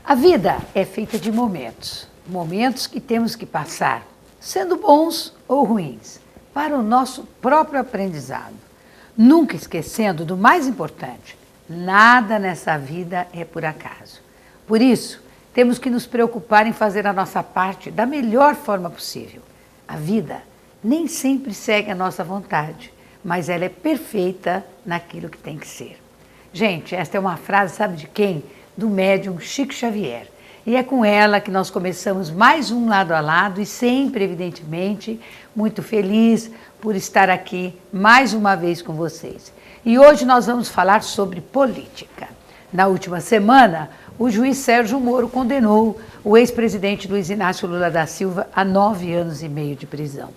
A vida é feita de momentos, momentos que temos que passar, sendo bons ou ruins, para o nosso próprio aprendizado. Nunca esquecendo do mais importante, nada nessa vida é por acaso. Por isso, temos que nos preocupar em fazer a nossa parte da melhor forma possível. A vida nem sempre segue a nossa vontade, mas ela é perfeita naquilo que tem que ser. Gente, esta é uma frase, sabe de quem? Do médium Chico Xavier. E é com ela que nós começamos mais um Lado a Lado e sempre, evidentemente, muito feliz por estar aqui mais uma vez com vocês. E hoje nós vamos falar sobre política. Na última semana, o juiz Sérgio Moro condenou o ex-presidente Luiz Inácio Lula da Silva a 9 anos e meio de prisão.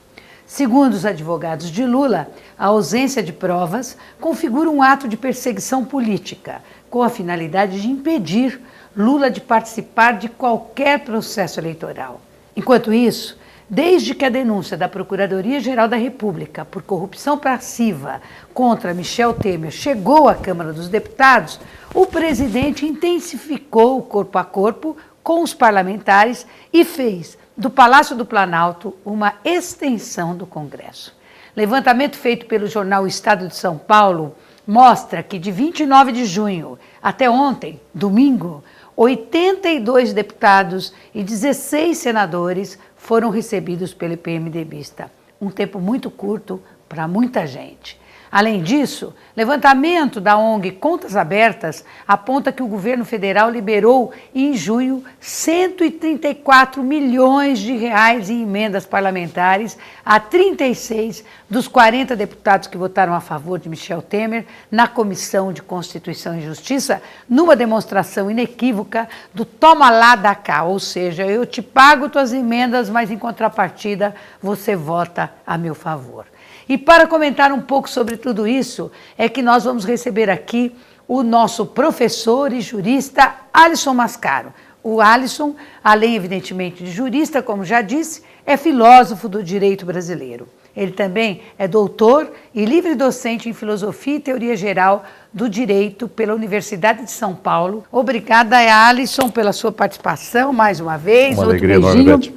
Segundo os advogados de Lula, a ausência de provas configura um ato de perseguição política, com a finalidade de impedir Lula de participar de qualquer processo eleitoral. Enquanto isso, desde que a denúncia da Procuradoria-Geral da República por corrupção passiva contra Michel Temer chegou à Câmara dos Deputados, o presidente intensificou o corpo a corpo com os parlamentares e fez do Palácio do Planalto uma extensão do Congresso. Levantamento feito pelo jornal Estado de São Paulo mostra que de 29 de junho até ontem, domingo, 82 deputados e 16 senadores foram recebidos pelo PMDBista. Um tempo muito curto para muita gente. Além disso, levantamento da ONG Contas Abertas aponta que o governo federal liberou em junho 134 milhões de reais em emendas parlamentares a 36 dos 40 deputados que votaram a favor de Michel Temer na Comissão de Constituição e Justiça, numa demonstração inequívoca do toma lá da cá, ou seja, eu te pago tuas emendas, mas em contrapartida você vota a meu favor. E para comentar um pouco sobre tudo isso, é que nós vamos receber aqui o nosso professor e jurista Alisson Mascaro. O Alisson, além evidentemente de jurista, como já disse, é filósofo do direito brasileiro. Ele também é doutor e livre docente em filosofia e teoria geral do direito pela Universidade de São Paulo. Obrigada, Alisson, pela sua participação mais uma vez. Uma alegria enorme, Beth.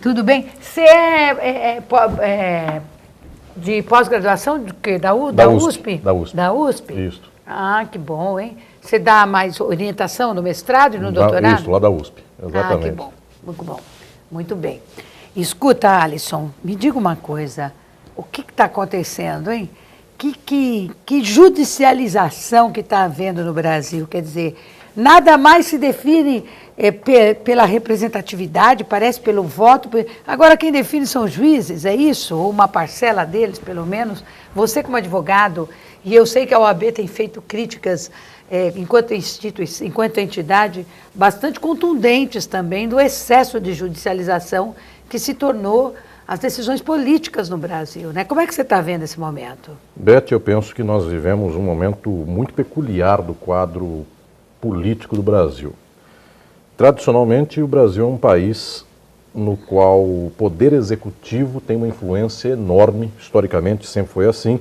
Tudo bem? Você é de pós-graduação da USP? Da USP. Da USP? Isso. Ah, que bom, hein? Você dá mais orientação no mestrado e no doutorado? Isso, lá da USP, exatamente. Ah, que bom, muito bom. Muito bem. Escuta, Alisson, me diga uma coisa. O que está acontecendo, hein? Que judicialização que está havendo no Brasil? Quer dizer, nada mais se define pela representatividade, parece pelo voto. Agora quem define são os juízes, é isso? Ou uma parcela deles, pelo menos. Você como advogado, e eu sei que a OAB tem feito críticas, enquanto entidade, bastante contundentes também do excesso de judicialização que se tornou as decisões políticas no Brasil, né? Como é que você está vendo esse momento? Beth, eu penso que nós vivemos um momento muito peculiar do quadro político do Brasil. Tradicionalmente, o Brasil é um país no qual o poder executivo tem uma influência enorme, historicamente sempre foi assim.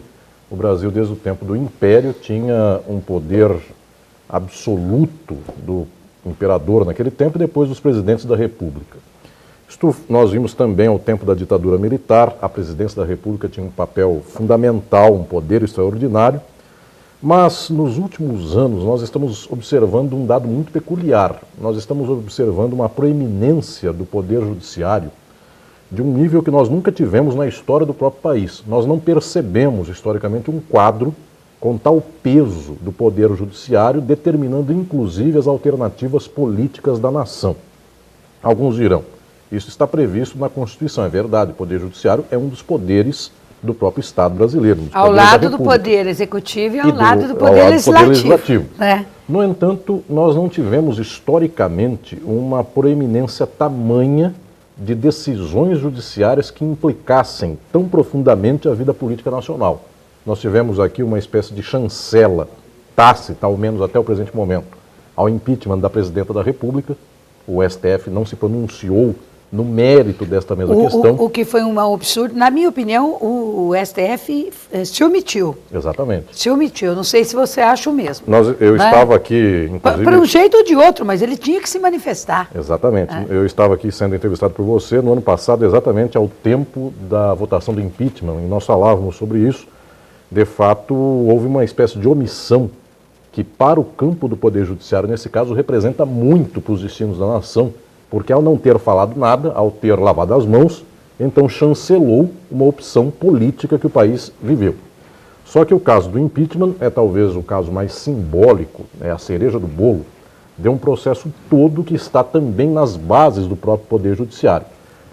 O Brasil, desde o tempo do Império, tinha um poder absoluto do imperador naquele tempo e depois dos presidentes da República. Isto nós vimos também ao tempo da ditadura militar, a presidência da República tinha um papel fundamental, um poder extraordinário. Mas, nos últimos anos, nós estamos observando um dado muito peculiar. Nós estamos observando uma proeminência do Poder Judiciário de um nível que nós nunca tivemos na história do próprio país. Nós não percebemos, historicamente, um quadro com tal peso do Poder Judiciário, determinando, inclusive, as alternativas políticas da nação. Alguns dirão, isso está previsto na Constituição. É verdade, o Poder Judiciário é um dos poderes do próprio Estado brasileiro. Ao lado do Poder Executivo e ao lado do Poder Legislativo. É. No entanto, nós não tivemos historicamente uma proeminência tamanha de decisões judiciárias que implicassem tão profundamente a vida política nacional. Nós tivemos aqui uma espécie de chancela tácita, ao menos até o presente momento, ao impeachment da Presidenta da República. O STF não se pronunciou no mérito desta mesma questão. O que foi um absurdo, na minha opinião, o STF se omitiu. Exatamente. Se omitiu, não sei se você acha o mesmo. Eu estava aqui, inclusive... Para um jeito ou de outro, mas ele tinha que se manifestar. Exatamente. Eu estava aqui sendo entrevistado por você no ano passado, exatamente ao tempo da votação do impeachment, e nós falávamos sobre isso. De fato, houve uma espécie de omissão que, para o campo do Poder Judiciário, nesse caso, representa muito para os destinos da nação, porque ao não ter falado nada, ao ter lavado as mãos, então chancelou uma opção política que o país viveu. Só que o caso do impeachment é talvez o caso mais simbólico, é a cereja do bolo, de um processo todo que está também nas bases do próprio Poder Judiciário.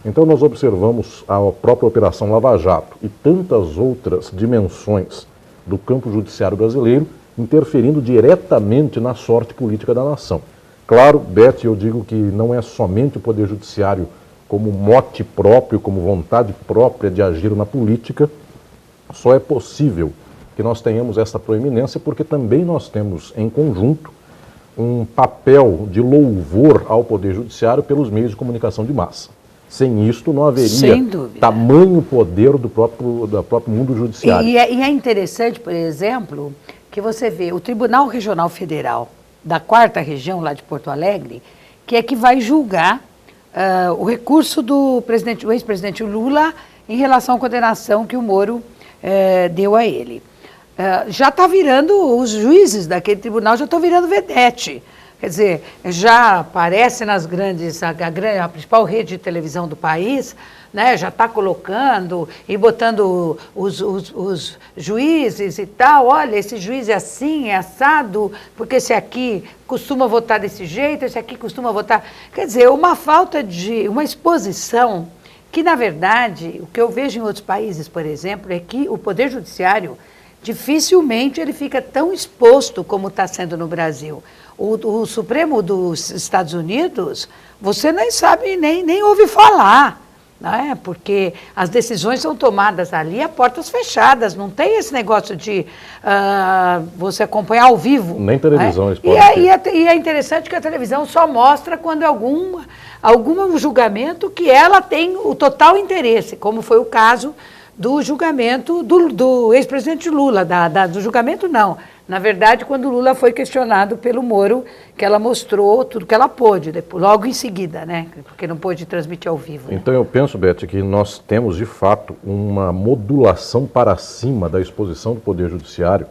Então nós observamos a própria Operação Lava Jato e tantas outras dimensões do campo judiciário brasileiro interferindo diretamente na sorte política da nação. Claro, Beth, eu digo que não é somente o Poder Judiciário como mote próprio, como vontade própria de agir na política, só é possível que nós tenhamos essa proeminência porque também nós temos em conjunto um papel de louvor ao Poder Judiciário pelos meios de comunicação de massa. Sem isto não haveria tamanho poder do próprio mundo judiciário. E é interessante, por exemplo, que você vê o Tribunal Regional Federal da 4ª Região, lá de Porto Alegre, que é que vai julgar o recurso do ex-presidente Lula em relação à condenação que o Moro deu a ele. Já está virando, os juízes daquele tribunal já estão virando vedete. Quer dizer, já aparece nas grandes, a principal rede de televisão do país, né, já está colocando e botando os juízes e tal. Olha, esse juiz é assim, é assado, porque esse aqui costuma votar desse jeito, esse aqui costuma votar... Quer dizer, uma falta de... uma exposição que, na verdade, o que eu vejo em outros países, por exemplo, é que o Poder Judiciário dificilmente ele fica tão exposto como está sendo no Brasil. O Supremo dos Estados Unidos, você nem sabe, nem ouve falar, né? Porque as decisões são tomadas ali a portas fechadas, não tem esse negócio de você acompanhar ao vivo. Nem televisão eles podem ter. E é interessante que a televisão só mostra quando é algum julgamento que ela tem o total interesse, como foi o caso do julgamento do ex-presidente Lula, do julgamento não. Na verdade, quando o Lula foi questionado pelo Moro, que ela mostrou tudo que ela pôde, logo em seguida, né? Porque não pôde transmitir ao vivo. Né? Então eu penso, Beth, que nós temos de fato uma modulação para cima da exposição do Poder Judiciário,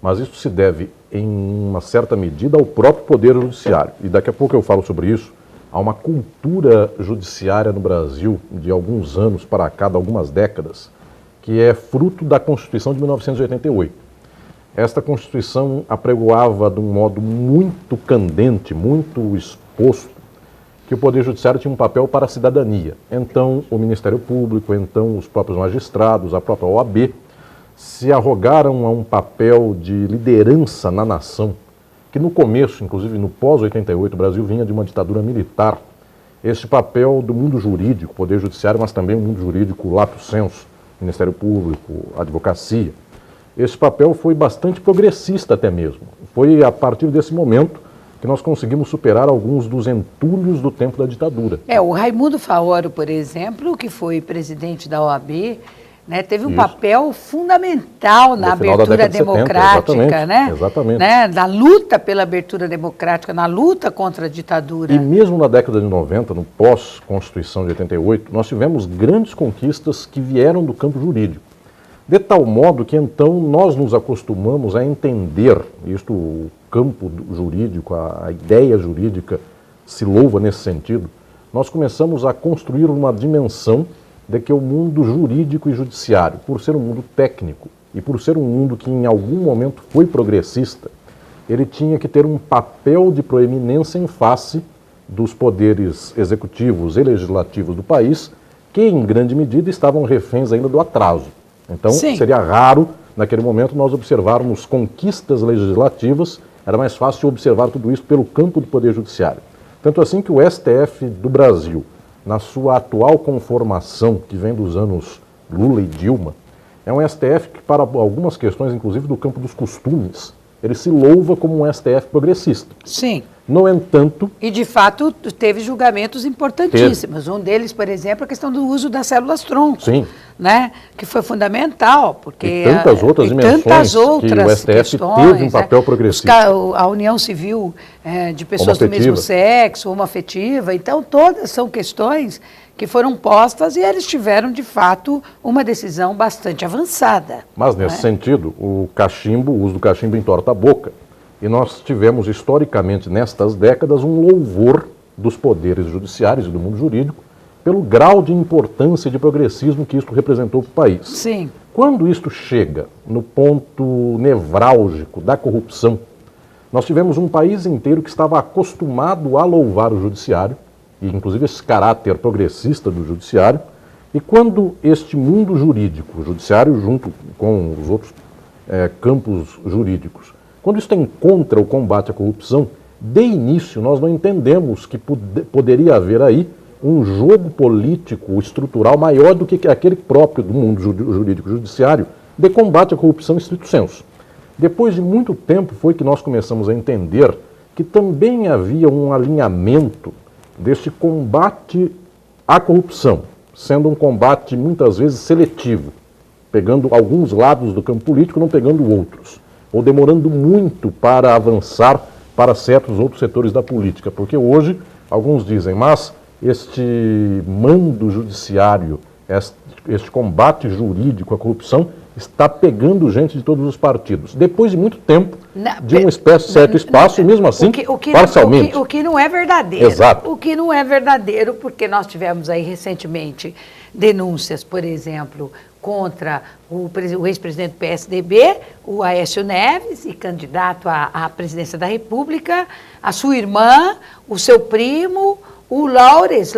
mas isso se deve, em uma certa medida, ao próprio Poder Judiciário. E daqui a pouco eu falo sobre isso. Há uma cultura judiciária no Brasil, de alguns anos para cá, de algumas décadas, que é fruto da Constituição de 1988. Esta Constituição apregoava de um modo muito candente, muito exposto, que o Poder Judiciário tinha um papel para a cidadania. Então, o Ministério Público, então os próprios magistrados, a própria OAB, se arrogaram a um papel de liderança na nação, que no começo, inclusive no pós-88, o Brasil vinha de uma ditadura militar. Este papel do mundo jurídico, Poder Judiciário, mas também o mundo jurídico lato sensu, Ministério Público, advocacia. Esse papel foi bastante progressista até mesmo. Foi a partir desse momento que nós conseguimos superar alguns dos entulhos do tempo da ditadura. O Raimundo Faoro, por exemplo, que foi presidente da OAB, né, teve um papel fundamental na abertura democrática, 70, né? Exatamente. Né, na luta pela abertura democrática, na luta contra a ditadura. E mesmo na década de 90, no pós-Constituição de 88, nós tivemos grandes conquistas que vieram do campo jurídico. De tal modo que, então, nós nos acostumamos a entender, isto o campo jurídico, a ideia jurídica se louva nesse sentido, nós começamos a construir uma dimensão de que o mundo jurídico e judiciário, por ser um mundo técnico e por ser um mundo que em algum momento foi progressista, ele tinha que ter um papel de proeminência em face dos poderes executivos e legislativos do país, que em grande medida estavam reféns ainda do atraso. Então, seria raro, naquele momento, nós observarmos conquistas legislativas, era mais fácil observar tudo isso pelo campo do Poder Judiciário. Tanto assim que o STF do Brasil, na sua atual conformação, que vem dos anos Lula e Dilma, é um STF que, para algumas questões, inclusive do campo dos costumes, ele se louva como um STF progressista. Sim. No entanto... E, de fato, teve julgamentos importantíssimos. Um deles, por exemplo, a questão do uso das células-tronco. Sim. Né? Que foi fundamental, porque... E tantas outras dimensões que o STF teve um papel progressivo. A união civil de pessoas do mesmo sexo, homoafetiva. Então, todas são questões que foram postas e eles tiveram, de fato, uma decisão bastante avançada. Mas, nesse sentido, o uso do cachimbo entorta a boca. E nós tivemos, historicamente, nestas décadas, um louvor dos poderes judiciários e do mundo jurídico pelo grau de importância e de progressismo que isso representou para o país. Sim. Quando isto chega no ponto nevrálgico da corrupção, nós tivemos um país inteiro que estava acostumado a louvar o judiciário, e inclusive esse caráter progressista do judiciário, e quando este mundo jurídico, o judiciário junto com os outros campos jurídicos, quando isso encontra o combate à corrupção, de início nós não entendemos que poderia haver aí um jogo político estrutural maior do que aquele próprio do mundo jurídico judiciário de combate à corrupção em stricto sensu. Depois de muito tempo foi que nós começamos a entender que também havia um alinhamento deste combate à corrupção, sendo um combate muitas vezes seletivo, pegando alguns lados do campo político, não pegando outros, ou demorando muito para avançar para certos outros setores da política, porque hoje alguns dizem, mas este mando judiciário, este combate jurídico à corrupção está pegando gente de todos os partidos. Depois de muito tempo, de uma espécie, certo espaço, e mesmo assim, parcialmente. O que não é verdadeiro. Exato. O que não é verdadeiro, porque nós tivemos aí recentemente denúncias, por exemplo, contra o ex-presidente do PSDB, o Aécio Neves, e candidato à presidência da República, a sua irmã, o seu primo, o Loures,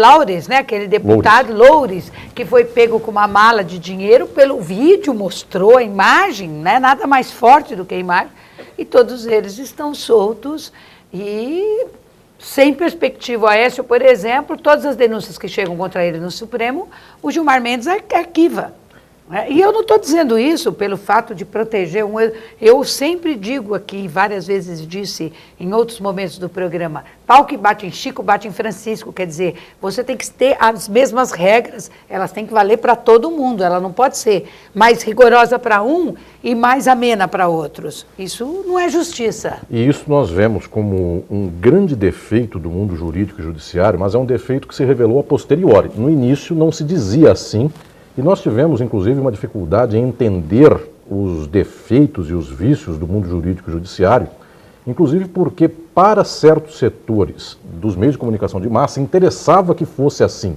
né, aquele deputado Loures, que foi pego com uma mala de dinheiro, pelo vídeo mostrou a imagem, né, nada mais forte do que a imagem, e todos eles estão soltos e sem perspectiva. O Aécio, por exemplo, todas as denúncias que chegam contra ele no Supremo, o Gilmar Mendes arquiva. E eu não estou dizendo isso pelo fato de proteger um... Eu sempre digo aqui, várias vezes disse em outros momentos do programa, pau que bate em Chico, bate em Francisco. Quer dizer, você tem que ter as mesmas regras, elas têm que valer para todo mundo. Ela não pode ser mais rigorosa para um e mais amena para outros. Isso não é justiça. E isso nós vemos como um grande defeito do mundo jurídico e judiciário, mas é um defeito que se revelou a posteriori. No início não se dizia assim, e nós tivemos, inclusive, uma dificuldade em entender os defeitos e os vícios do mundo jurídico e judiciário, inclusive porque, para certos setores dos meios de comunicação de massa, interessava que fosse assim.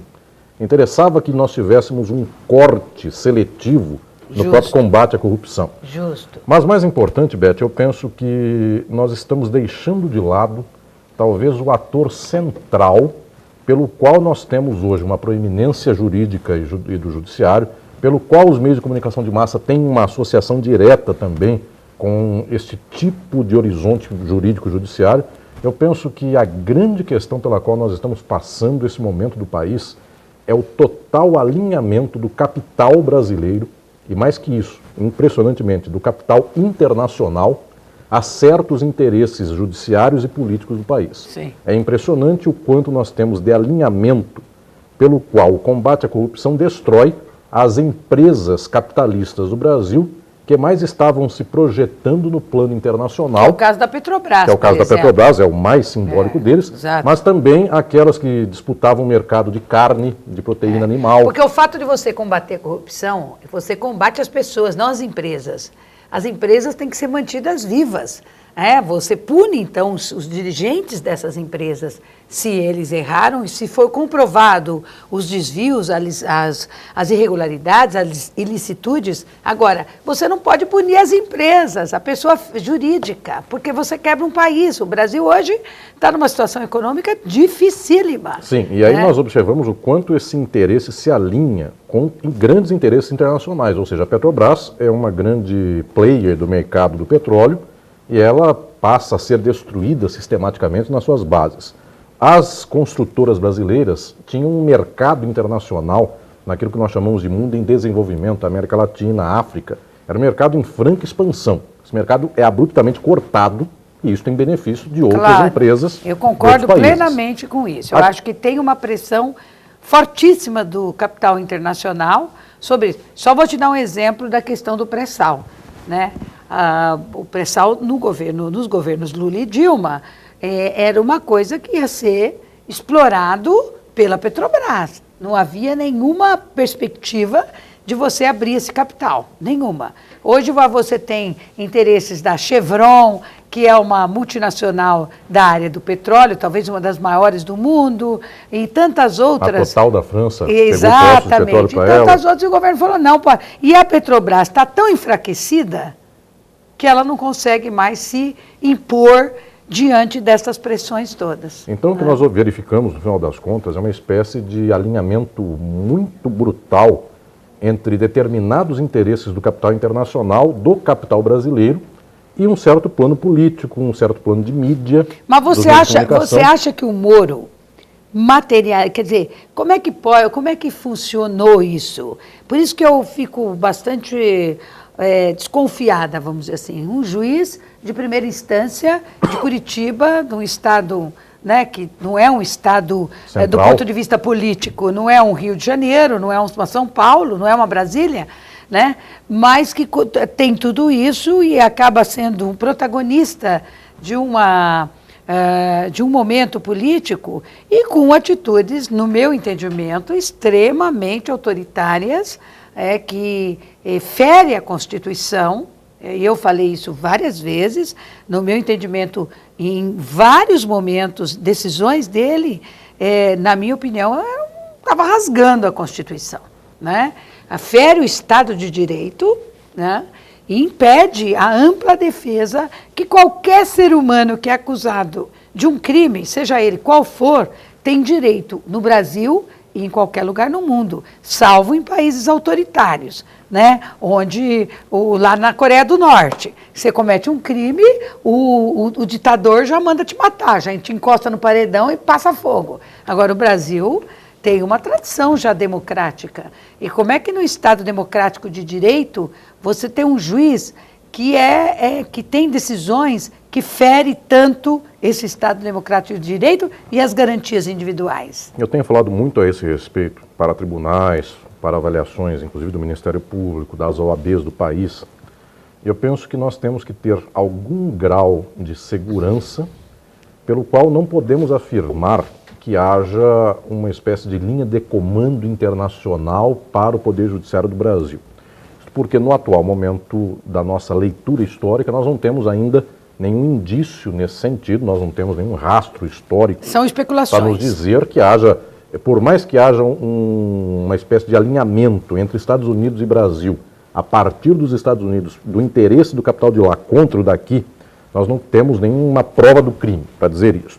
Interessava que nós tivéssemos um corte seletivo no próprio combate à corrupção. Justo. Mas, mais importante, Beth, eu penso que nós estamos deixando de lado, talvez, o ator central pelo qual nós temos hoje uma proeminência jurídica e do judiciário, pelo qual os meios de comunicação de massa têm uma associação direta também com este tipo de horizonte jurídico judiciário. Eu penso que a grande questão pela qual nós estamos passando esse momento do país é o total alinhamento do capital brasileiro, e mais que isso, impressionantemente, do capital internacional, a certos interesses judiciários e políticos do país. Sim. É impressionante o quanto nós temos de alinhamento pelo qual o combate à corrupção destrói as empresas capitalistas do Brasil que mais estavam se projetando no plano internacional. É o caso da Petrobras, que é o caso da Petrobras, é o mais simbólico deles, exato. Mas também aquelas que disputavam o mercado de carne, de proteína animal. Porque o fato de você combater a corrupção, você combate as pessoas, não as empresas. As empresas têm que ser mantidas vivas. Você pune, então, os dirigentes dessas empresas se eles erraram e se for comprovado os desvios, as irregularidades, as ilicitudes. Agora, você não pode punir as empresas, a pessoa jurídica, porque você quebra um país. O Brasil hoje está numa situação econômica dificílima. Sim, e aí nós observamos o quanto esse interesse se alinha com grandes interesses internacionais, ou seja, a Petrobras é uma grande player do mercado do petróleo, e ela passa a ser destruída sistematicamente nas suas bases. As construtoras brasileiras tinham um mercado internacional naquilo que nós chamamos de mundo em desenvolvimento, América Latina, África. Era um mercado em franca expansão. Esse mercado é abruptamente cortado e isso tem benefício de outras Claro, empresas. Eu concordo de outros países. plenamente com isso. Eu acho que tem uma pressão fortíssima do capital internacional sobre isso. Só vou te dar um exemplo da questão do pré-sal, né? O pré-sal nos governos Lula e Dilma era uma coisa que ia ser explorado pela Petrobras. Não havia nenhuma perspectiva de você abrir esse capital, nenhuma. Hoje você tem interesses da Chevron, que é uma multinacional da área do petróleo, talvez uma das maiores do mundo, e tantas outras. A Total da França Exatamente, pegou petróleo e para tantas ela. outras, e o governo falou, não, pode. E a Petrobras está tão enfraquecida que ela não consegue mais se impor diante dessas pressões todas. Então, o que nós verificamos, no final das contas, é uma espécie de alinhamento muito brutal entre determinados interesses do capital internacional, do capital brasileiro, e um certo plano político, um certo plano de mídia. Mas você acha que o Moro material, quer dizer, como é que funcionou isso? Por isso que eu fico bastante desconfiada, vamos dizer assim. Um juiz de primeira instância de Curitiba, de um estado, né, que não é um estado do ponto de vista político, não é um Rio de Janeiro, não é uma São Paulo, não é uma Brasília, né, mas que tem tudo isso e acaba sendo um protagonista de um momento político e com atitudes, no meu entendimento, extremamente autoritárias, que fere a Constituição. Eu falei isso várias vezes, no meu entendimento, em vários momentos, decisões dele, na minha opinião, estava rasgando a Constituição, né? Fere o Estado de Direito, né? E impede a ampla defesa que qualquer ser humano que é acusado de um crime, seja ele qual for, tem direito no Brasil e em qualquer lugar no mundo, salvo em países autoritários, né? Onde, lá na Coreia do Norte, você comete um crime, o ditador já manda te matar, já te encosta no paredão e passa fogo. Agora, o Brasil tem uma tradição já democrática. E como é que no Estado democrático de direito você tem um juiz que tem decisões que fere tanto esse Estado democrático de direito e as garantias individuais? Eu tenho falado muito a esse respeito para tribunais, para avaliações, inclusive do Ministério Público, das OABs do país. Eu penso que nós temos que ter algum grau de segurança pelo qual não podemos afirmar que haja uma espécie de linha de comando internacional para o Poder Judiciário do Brasil. Porque no atual momento da nossa leitura histórica, nós não temos ainda nenhum indício nesse sentido, nós não temos nenhum rastro histórico. São especulações. Para nos dizer que haja, por mais que haja uma espécie de alinhamento entre Estados Unidos e Brasil, a partir dos Estados Unidos, do interesse do capital de lá contra o daqui, nós não temos nenhuma prova do crime para dizer isso.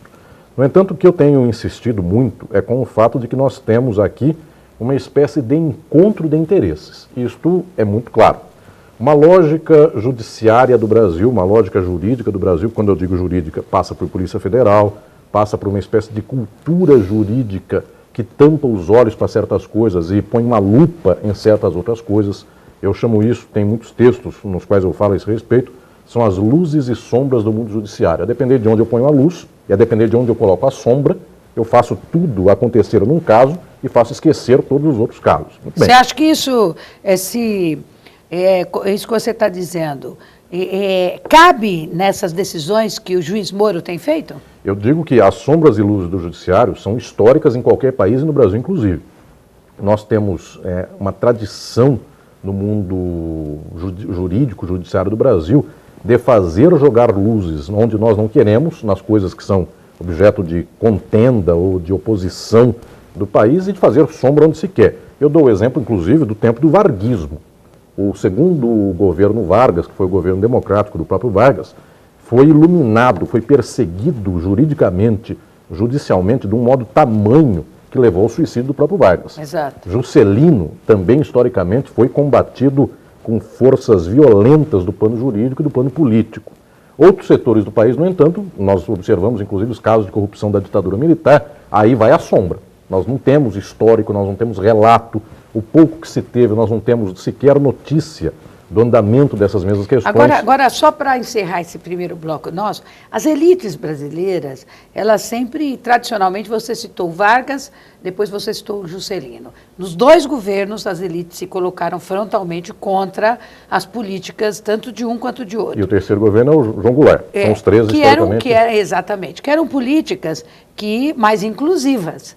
No entanto, o que eu tenho insistido muito é com o fato de que nós temos aqui uma espécie de encontro de interesses. Isto é muito claro. Uma lógica judiciária do Brasil, uma lógica jurídica do Brasil, quando eu digo jurídica, passa por Polícia Federal, passa por uma espécie de cultura jurídica que tampa os olhos para certas coisas e põe uma lupa em certas outras coisas. Eu chamo isso, tem muitos textos nos quais eu falo a esse respeito, são as luzes e sombras do mundo judiciário. A depender de onde eu ponho a luz e a depender de onde eu coloco a sombra, eu faço tudo acontecer num caso e faço esquecer todos os outros casos. Muito bem. Você acha que isso, isso que você está dizendo, cabe nessas decisões que o juiz Moro tem feito? Eu digo que as sombras e luzes do judiciário são históricas em qualquer país e no Brasil inclusive. Nós temos uma tradição no mundo jurídico, judiciário do Brasil, de fazer jogar luzes onde nós não queremos, nas coisas que são objeto de contenda ou de oposição do país, e de fazer sombra onde se quer. Eu dou o exemplo, inclusive, do tempo do varguismo. O segundo governo Vargas, que foi o governo democrático do próprio Vargas, foi iluminado, foi perseguido juridicamente, judicialmente, de um modo tamanho que levou ao suicídio do próprio Vargas. Exato. Juscelino também, historicamente, foi combatido com forças violentas do plano jurídico e do plano político. Outros setores do país, no entanto, nós observamos inclusive os casos de corrupção da ditadura militar, aí vai a sombra. Nós não temos histórico, nós não temos relato, o pouco que se teve, nós não temos sequer notícia do andamento dessas mesmas questões. Agora só para encerrar esse primeiro bloco nosso, as elites brasileiras, elas sempre, tradicionalmente, você citou Vargas, depois você citou o Juscelino. Nos dois governos, as elites se colocaram frontalmente contra as políticas, tanto de um quanto de outro. E o terceiro governo é o João Goulart. São os três, historicamente. Exatamente, que eram políticas mais inclusivas.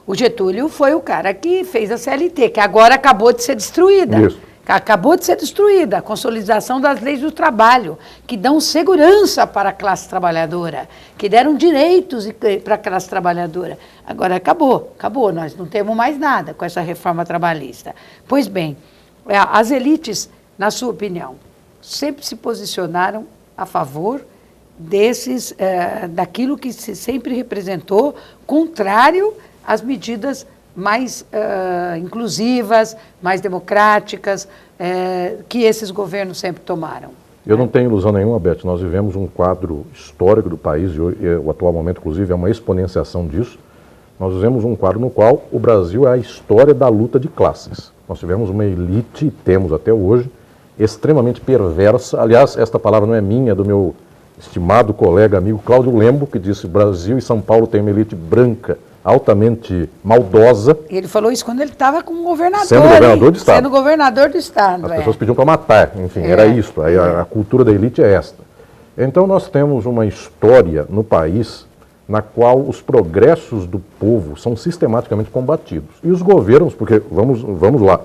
O Getúlio foi o cara que fez a CLT, que agora acabou de ser destruída. Isso. Acabou de ser destruída. A consolidação das leis do trabalho, que dão segurança para a classe trabalhadora, que deram direitos para a classe trabalhadora. Agora acabou. Nós não temos mais nada com essa reforma trabalhista. Pois bem, as elites, na sua opinião, sempre se posicionaram a favor daquilo que se sempre representou, contrário às medidas mais inclusivas, mais democráticas, que esses governos sempre tomaram. Eu não tenho ilusão nenhuma, Beth. Nós vivemos um quadro histórico do país, e o atual momento, inclusive, é uma exponenciação disso. Nós vivemos um quadro no qual o Brasil é a história da luta de classes. Nós tivemos uma elite, e temos até hoje, extremamente perversa. Aliás, esta palavra não é minha, é do meu estimado colega, amigo Cláudio Lembo, que disse: Brasil e São Paulo têm uma elite branca, altamente maldosa. Ele falou isso quando ele estava como governador. Sendo governador do Estado. Sendo governador do Estado. As pessoas pediam para matar, enfim, era isso. A cultura da elite é esta. Então nós temos uma história no país na qual os progressos do povo são sistematicamente combatidos. E os governos, porque, vamos lá,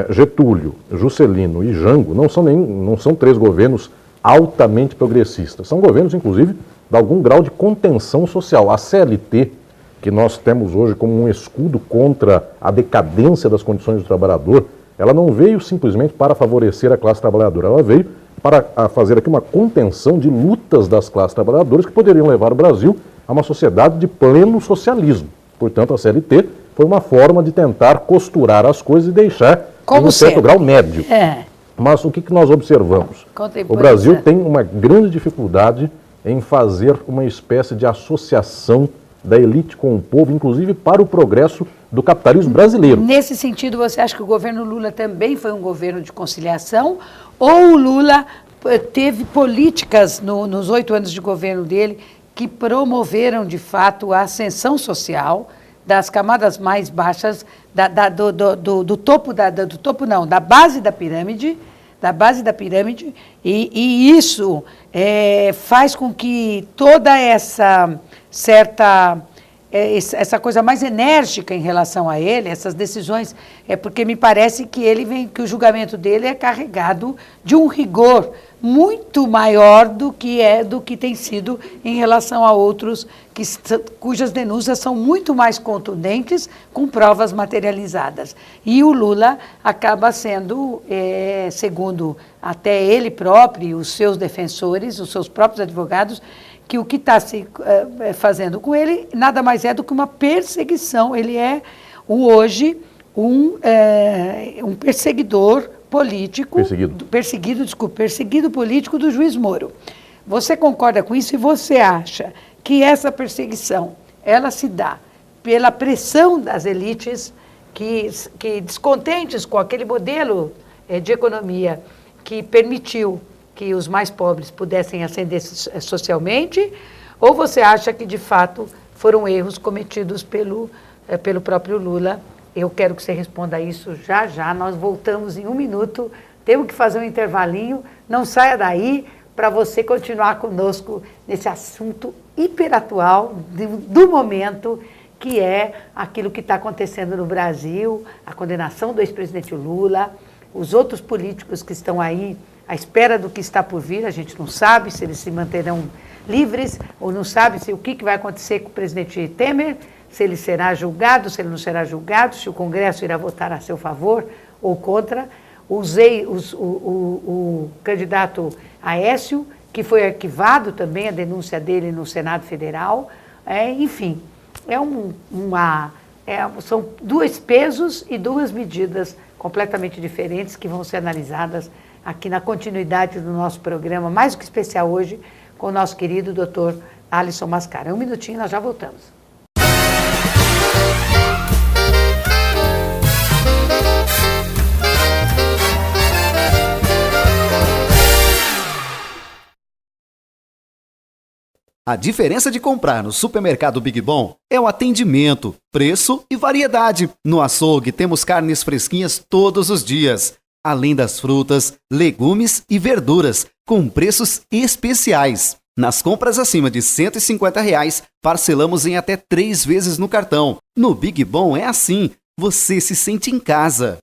Getúlio, Juscelino e Jango não são três governos altamente progressistas. São governos, inclusive, de algum grau de contenção social. A CLT, que nós temos hoje como um escudo contra a decadência das condições do trabalhador, ela não veio simplesmente para favorecer a classe trabalhadora, ela veio para fazer aqui uma contenção de lutas das classes trabalhadoras que poderiam levar o Brasil a uma sociedade de pleno socialismo. Portanto, a CLT foi uma forma de tentar costurar as coisas e deixar em um certo grau médio. Mas o que nós observamos? O Brasil tem uma grande dificuldade em fazer uma espécie de associação da elite com o povo, inclusive para o progresso do capitalismo brasileiro. Nesse sentido, você acha que o governo Lula também foi um governo de conciliação? Ou o Lula teve políticas nos 8 anos de governo dele que promoveram, de fato, a ascensão social das camadas mais baixas, da base da pirâmide, e isso faz com que toda essa coisa mais enérgica em relação a ele, essas decisões, porque me parece que que o julgamento dele é carregado de um rigor muito maior do que tem sido em relação a outros cujas denúncias são muito mais contundentes, com provas materializadas. E o Lula acaba sendo, segundo até ele próprio e os seus defensores, os seus próprios advogados, que o que está se fazendo com ele nada mais é do que uma perseguição. Ele é hoje um perseguidor político, perseguido político do juiz Moro. Você concorda com isso e você acha que essa perseguição, ela se dá pela pressão das elites que descontentes com aquele modelo de economia que permitiu que os mais pobres pudessem ascender socialmente, ou você acha que de fato foram erros cometidos pelo próprio Lula? Eu quero que você responda isso já. Nós voltamos em 1 minuto. Temos que fazer um intervalinho. Não saia daí para você continuar conosco nesse assunto hiperatual do momento, que é aquilo que está acontecendo no Brasil, a condenação do ex-presidente Lula, os outros políticos que estão aí à espera do que está por vir. A gente não sabe se eles se manterão livres, ou não sabe o que vai acontecer com o presidente Temer, se ele será julgado, se ele não será julgado, se o Congresso irá votar a seu favor ou contra. O candidato Aécio, que foi arquivado também a denúncia dele no Senado Federal. Enfim, são 2 pesos e 2 medidas completamente diferentes que vão ser analisadas aqui na continuidade do nosso programa, mais do que especial hoje, com o nosso querido Dr. Alisson Mascara. 1 minutinho, nós já voltamos. A diferença de comprar no supermercado Big Bom é o atendimento, preço e variedade. No açougue temos carnes fresquinhas todos os dias, além das frutas, legumes e verduras, com preços especiais. Nas compras acima de R$ 150, parcelamos em até 3 vezes no cartão. No Big Bom é assim, você se sente em casa.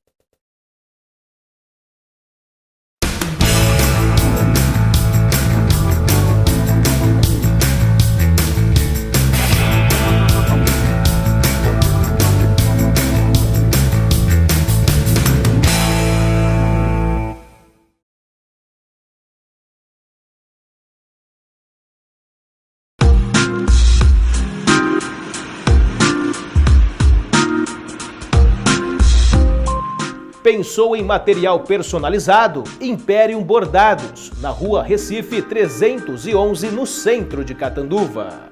Pensou em material personalizado? Imperium Bordados, na Rua Recife 311, no centro de Catanduva.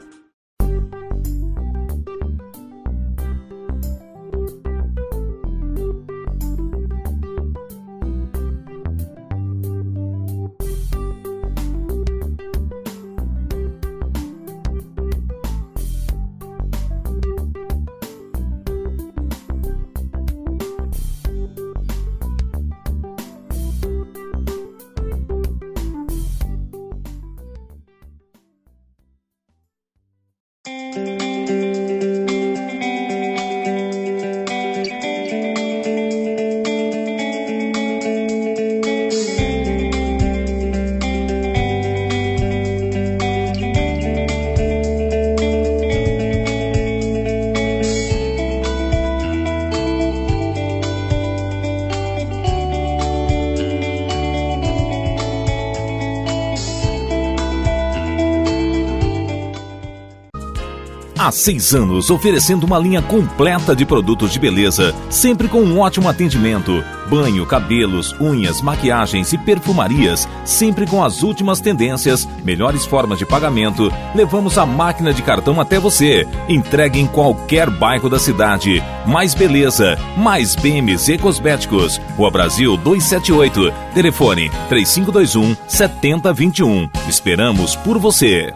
Há 6 anos, oferecendo uma linha completa de produtos de beleza, sempre com um ótimo atendimento. Banho, cabelos, unhas, maquiagens e perfumarias, sempre com as últimas tendências, melhores formas de pagamento. Levamos a máquina de cartão até você. Entregue em qualquer bairro da cidade. Mais beleza, mais BMZ Cosméticos. Rua Brasil 278. Telefone 3521-7021. Esperamos por você.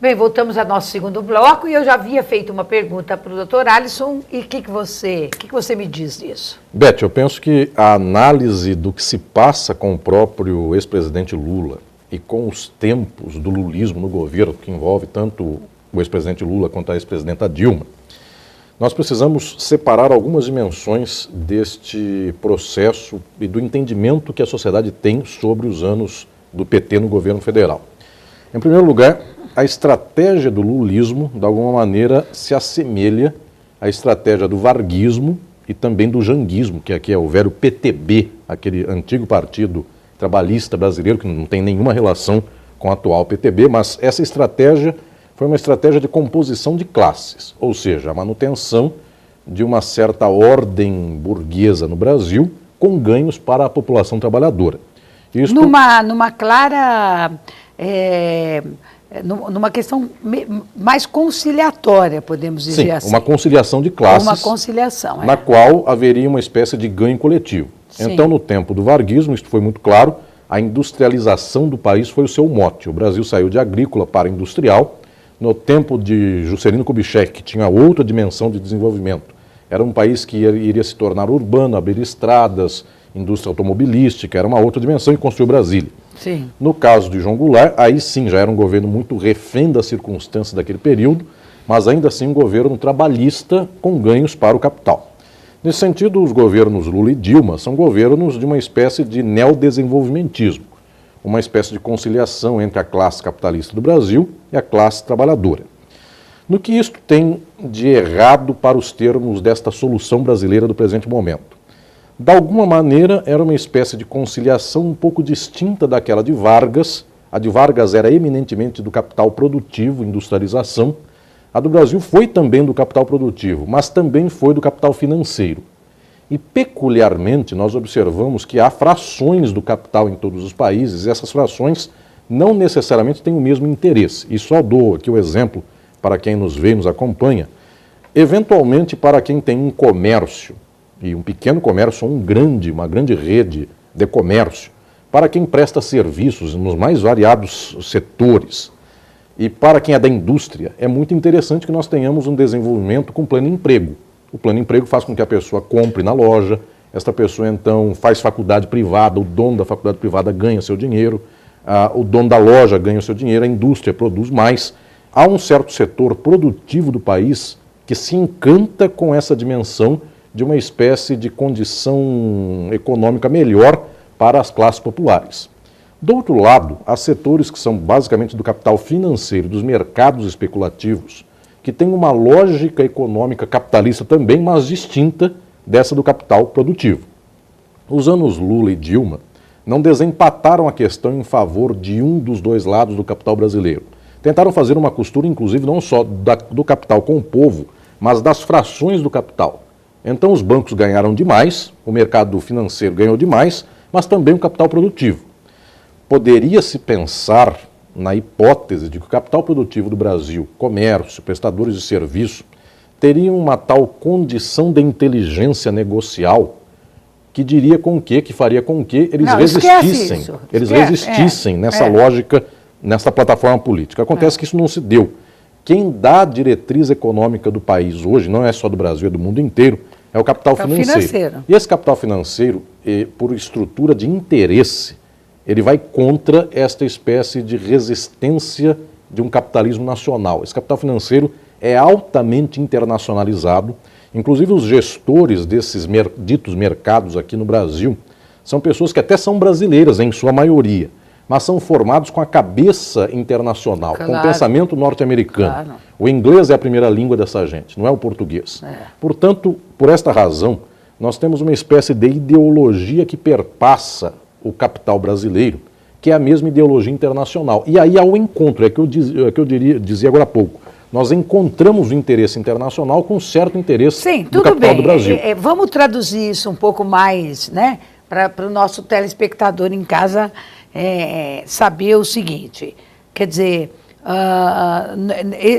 Bem, voltamos ao nosso segundo bloco e eu já havia feito uma pergunta para o Dr. Alisson e o que você me diz disso? Beth, eu penso que a análise do que se passa com o próprio ex-presidente Lula e com os tempos do lulismo no governo, que envolve tanto o ex-presidente Lula quanto a ex-presidenta Dilma, nós precisamos separar algumas dimensões deste processo e do entendimento que a sociedade tem sobre os anos do PT no governo federal. Em primeiro lugar, a estratégia do lulismo, de alguma maneira, se assemelha à estratégia do varguismo e também do janguismo, que aqui é o velho PTB, aquele antigo partido trabalhista brasileiro, que não tem nenhuma relação com o atual PTB, mas essa estratégia foi uma estratégia de composição de classes, ou seja, a manutenção de uma certa ordem burguesa no Brasil, com ganhos para a população trabalhadora. Isto... Numa clara... numa questão mais conciliatória, podemos dizer assim. Uma conciliação de classes. Uma conciliação, na qual haveria uma espécie de ganho coletivo. Sim. Então, no tempo do varguismo, isso foi muito claro, a industrialização do país foi o seu mote. O Brasil saiu de agrícola para industrial. No tempo de Juscelino Kubitschek, que tinha outra dimensão de desenvolvimento. Era um país que iria se tornar urbano, abrir estradas, indústria automobilística, era uma outra dimensão e construiu Brasília. Sim. No caso de João Goulart, aí sim já era um governo muito refém das circunstâncias daquele período, mas ainda assim um governo trabalhista com ganhos para o capital. Nesse sentido, os governos Lula e Dilma são governos de uma espécie de neodesenvolvimentismo, uma espécie de conciliação entre a classe capitalista do Brasil e a classe trabalhadora. No que isto tem de errado para os termos desta solução brasileira do presente momento? De alguma maneira, era uma espécie de conciliação um pouco distinta daquela de Vargas. A de Vargas era eminentemente do capital produtivo, industrialização. A do Brasil foi também do capital produtivo, mas também foi do capital financeiro. E, peculiarmente, nós observamos que há frações do capital em todos os países, e essas frações não necessariamente têm o mesmo interesse. E só dou aqui o exemplo para quem nos vê e nos acompanha. Eventualmente, para quem tem um comércio, e um pequeno comércio ou uma grande rede de comércio, para quem presta serviços nos mais variados setores, e para quem é da indústria, é muito interessante que nós tenhamos um desenvolvimento com pleno emprego. O plano emprego faz com que a pessoa compre na loja, esta pessoa então faz faculdade privada, o dono da faculdade privada ganha seu dinheiro, o dono da loja ganha seu dinheiro, a indústria produz mais. Há um certo setor produtivo do país que se encanta com essa dimensão de uma espécie de condição econômica melhor para as classes populares. Do outro lado, há setores que são basicamente do capital financeiro, dos mercados especulativos, que tem uma lógica econômica capitalista também, mas distinta dessa do capital produtivo. Os anos Lula e Dilma não desempataram a questão em favor de um dos dois lados do capital brasileiro. Tentaram fazer uma costura, inclusive, não só do capital com o povo, mas das frações do capital. Então os bancos ganharam demais, o mercado financeiro ganhou demais, mas também o capital produtivo. Poderia-se pensar na hipótese de que o capital produtivo do Brasil, comércio, prestadores de serviço, teriam uma tal condição de inteligência negocial que diria com que faria com que eles resistissem nessa lógica, nessa plataforma política. Acontece que isso não se deu. Quem dá a diretriz econômica do país hoje, não é só do Brasil, é do mundo inteiro, é o capital financeiro. E esse capital financeiro, por estrutura de interesse, ele vai contra esta espécie de resistência de um capitalismo nacional. Esse capital financeiro é altamente internacionalizado. Inclusive os gestores desses ditos mercados aqui no Brasil são pessoas que até são brasileiras, em sua maioria, mas são formados com a cabeça internacional, com o pensamento norte-americano. Claro. O inglês é a primeira língua dessa gente, não é o português. Portanto, por esta razão, nós temos uma espécie de ideologia que perpassa o capital brasileiro, que é a mesma ideologia internacional. E aí há o encontro, é que eu dizia agora há pouco. Nós encontramos o interesse internacional com um certo interesse do capital do Brasil. Vamos traduzir isso um pouco mais, né, para o nosso telespectador em casa saber o seguinte. Quer dizer,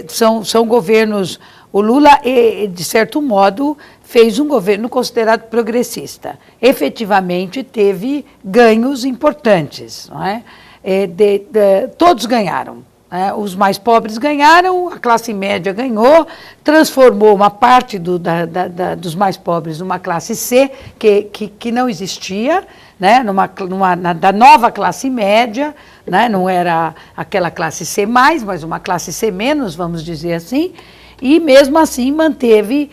são governos... O Lula, de certo modo, fez um governo considerado progressista. Efetivamente, teve ganhos importantes. Não é? Todos ganharam. Os mais pobres ganharam, a classe média ganhou, transformou uma parte dos mais pobres numa classe C, que não existia, né? Da nova classe média, né? Não era aquela classe C+, mas uma classe C-, vamos dizer assim. E, mesmo assim, manteve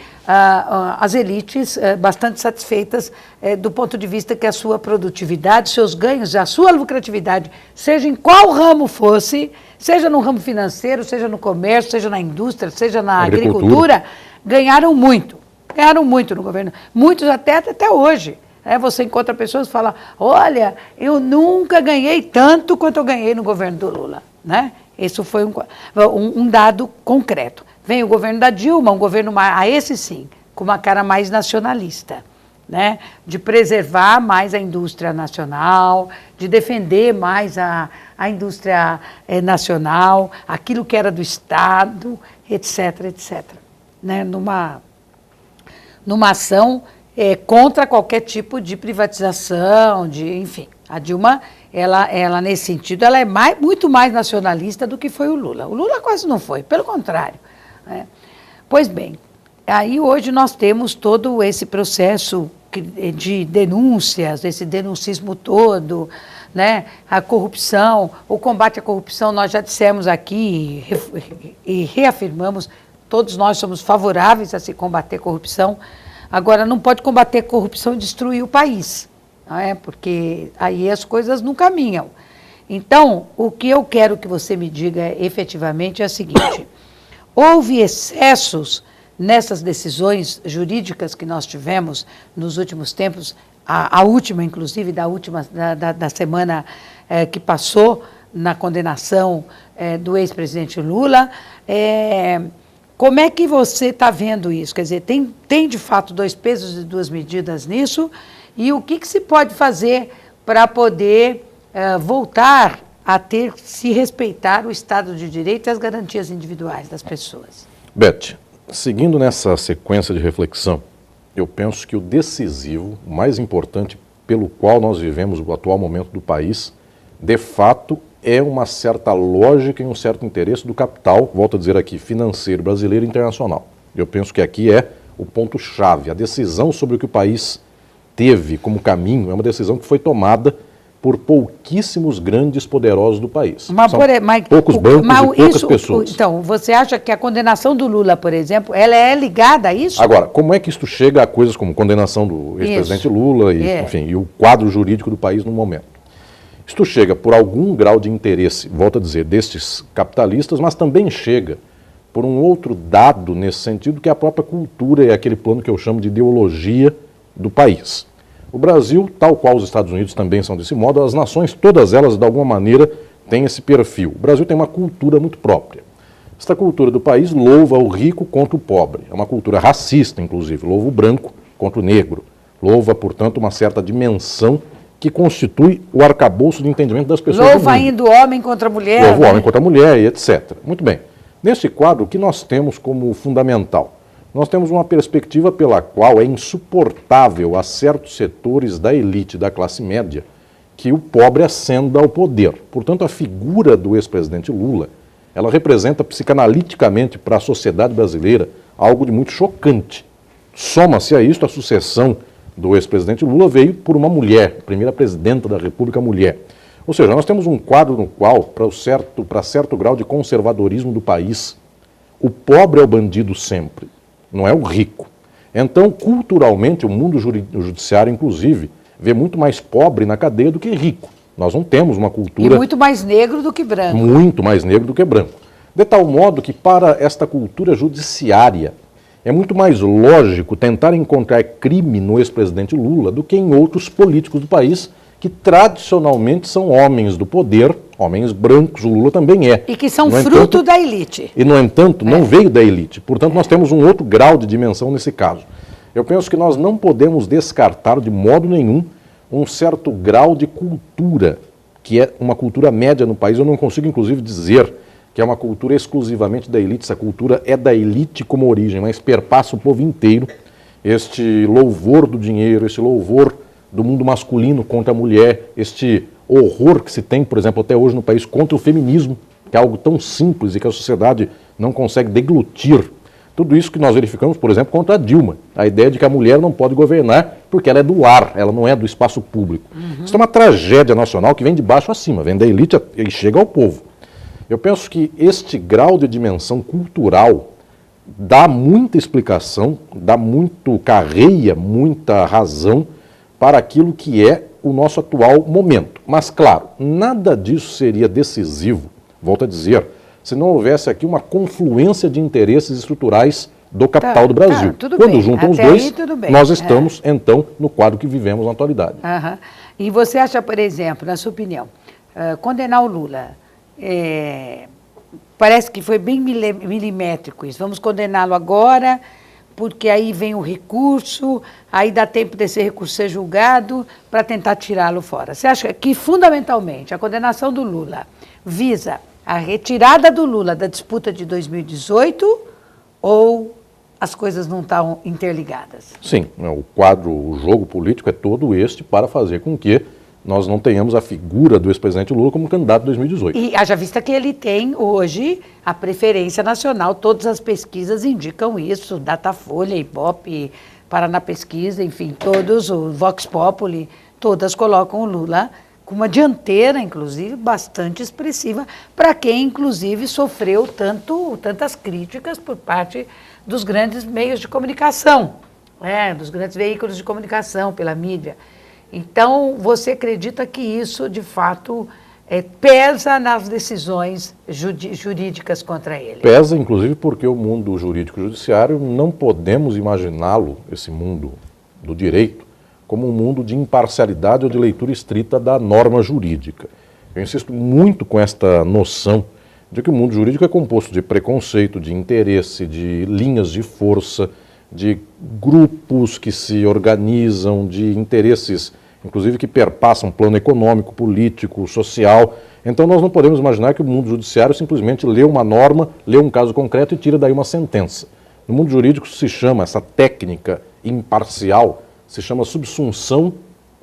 as elites bastante satisfeitas do ponto de vista que a sua produtividade, seus ganhos, a sua lucratividade, seja em qual ramo fosse, seja no ramo financeiro, seja no comércio, seja na indústria, seja na agricultura, ganharam muito no governo. Muitos até um Você encontra pessoas que falam, olha, eu nunca ganhei tanto quanto eu ganhei no governo do Lula. Né? Isso foi um dado concreto. Vem o governo da Dilma, um governo, esse sim, com uma cara mais nacionalista, né? De preservar mais a indústria nacional, de defender mais a indústria nacional, aquilo que era do Estado, etc., etc. Né? Numa ação contra qualquer tipo de privatização, enfim. A Dilma, ela nesse sentido, ela é muito mais nacionalista do que foi o Lula. O Lula quase não foi, pelo contrário. Pois bem, aí hoje nós temos todo esse processo de denúncias, esse denuncismo todo, né? A corrupção, o combate à corrupção, nós já dissemos aqui e reafirmamos, todos nós somos favoráveis a se combater a corrupção. Agora, não pode combater a corrupção e destruir o país, não é? Porque aí as coisas não caminham. Então, o que eu quero que você me diga efetivamente é o seguinte: houve excessos nessas decisões jurídicas que nós tivemos nos últimos tempos, a última, inclusive, da semana que passou, na condenação do ex-presidente Lula, Como é que você está vendo isso? Quer dizer, tem de fato 2 pesos e 2 medidas nisso? E o que se pode fazer para poder voltar a se respeitar o Estado de Direito e as garantias individuais das pessoas? Beth, seguindo nessa sequência de reflexão, eu penso que o decisivo, o mais importante pelo qual nós vivemos o atual momento do país, de fato, é uma certa lógica e um certo interesse do capital, volto a dizer aqui, financeiro brasileiro e internacional. Eu penso que aqui é o ponto-chave. A decisão sobre o que o país teve como caminho é uma decisão que foi tomada por pouquíssimos grandes poderosos do país. Mas, poucos bancos e poucas pessoas. Então, você acha que a condenação do Lula, por exemplo, ela é ligada a isso? Agora, como é que isto chega a coisas como condenação do ex-presidente Lula e, enfim, e o quadro jurídico do país no momento? Isto chega por algum grau de interesse, volto a dizer, destes capitalistas, mas também chega por um outro dado nesse sentido, que é a própria cultura e aquele plano que eu chamo de ideologia do país. O Brasil, tal qual os Estados Unidos também são desse modo, as nações, todas elas, de alguma maneira, têm esse perfil. O Brasil tem uma cultura muito própria. Esta cultura do país louva o rico contra o pobre. É uma cultura racista, inclusive. Louva o branco contra o negro. Louva, portanto, uma certa dimensão que constitui o arcabouço de entendimento das pessoas. Louva ainda o homem contra a mulher. Louva o homem contra a mulher e etc. Muito bem. Nesse quadro, o que nós temos como fundamental? Nós temos uma perspectiva pela qual é insuportável a certos setores da elite da classe média que o pobre ascenda ao poder. Portanto, a figura do ex-presidente Lula, ela representa psicanaliticamente para a sociedade brasileira algo de muito chocante. Soma-se a isto a sucessão do ex-presidente Lula veio por uma mulher, primeira presidenta da República mulher. Ou seja, nós temos um quadro no qual, para certo grau de conservadorismo do país, o pobre é o bandido sempre, não é o rico. Então, culturalmente, o mundo judiciário, inclusive, vê muito mais pobre na cadeia do que rico. Nós não temos uma cultura... E muito mais negro do que branco. Muito mais negro do que branco. De tal modo que, para esta cultura judiciária, é muito mais lógico tentar encontrar crime no ex-presidente Lula do que em outros políticos do país que tradicionalmente são homens do poder, homens brancos, o Lula também é. E que são fruto da elite. E, no entanto, não veio da elite. Portanto, nós temos um outro grau de dimensão nesse caso. Eu penso que nós não podemos descartar de modo nenhum um certo grau de cultura, que é uma cultura média no país. Eu não consigo, inclusive, dizer que é uma cultura exclusivamente da elite. Essa cultura é da elite como origem, mas perpassa o povo inteiro. Este louvor do dinheiro, este louvor do mundo masculino contra a mulher, este horror que se tem, por exemplo, até hoje no país contra o feminismo, que é algo tão simples e que a sociedade não consegue deglutir. Tudo isso que nós verificamos, por exemplo, contra a Dilma. A ideia de que a mulher não pode governar porque ela é do ar, ela não é do espaço público. Isso é uma tragédia nacional que vem de baixo acima, vem da elite e chega ao povo. Eu penso que este grau de dimensão cultural dá muita explicação, dá muito carreia, muita razão para aquilo que é o nosso atual momento. Mas, claro, nada disso seria decisivo, volto a dizer, se não houvesse aqui uma confluência de interesses estruturais do capital do Brasil. Quando juntam os dois, nós estamos, então, no quadro que vivemos na atualidade. E você acha, por exemplo, na sua opinião, condenar o Lula, parece que foi bem milimétrico isso, vamos condená-lo agora, porque aí vem o recurso, aí dá tempo desse recurso ser julgado para tentar tirá-lo fora. Você acha que, fundamentalmente, a condenação do Lula visa a retirada do Lula da disputa de 2018 ou as coisas não estão interligadas? Sim, o quadro, o jogo político é todo este para fazer com que nós não tenhamos a figura do ex-presidente Lula como candidato em 2018. E haja vista que ele tem hoje a preferência nacional, todas as pesquisas indicam isso, Datafolha, Ibope, Paraná Pesquisa, enfim, todos, o Vox Populi, todas colocam o Lula com uma dianteira, inclusive, bastante expressiva, para quem, inclusive, sofreu tantas críticas por parte dos grandes meios de comunicação, dos grandes veículos de comunicação, pela mídia. Então, você acredita que isso, de fato, pesa nas decisões jurídicas contra ele? Pesa, inclusive, porque o mundo jurídico-judiciário não podemos imaginá-lo, esse mundo do direito, como um mundo de imparcialidade ou de leitura estrita da norma jurídica. Eu insisto muito com esta noção de que o mundo jurídico é composto de preconceito, de interesse, de linhas de força, de grupos que se organizam, de interesses, inclusive que perpassam plano econômico, político, social. Então nós não podemos imaginar que o mundo judiciário simplesmente lê uma norma, lê um caso concreto e tira daí uma sentença. No mundo jurídico se chama, essa técnica imparcial, se chama subsunção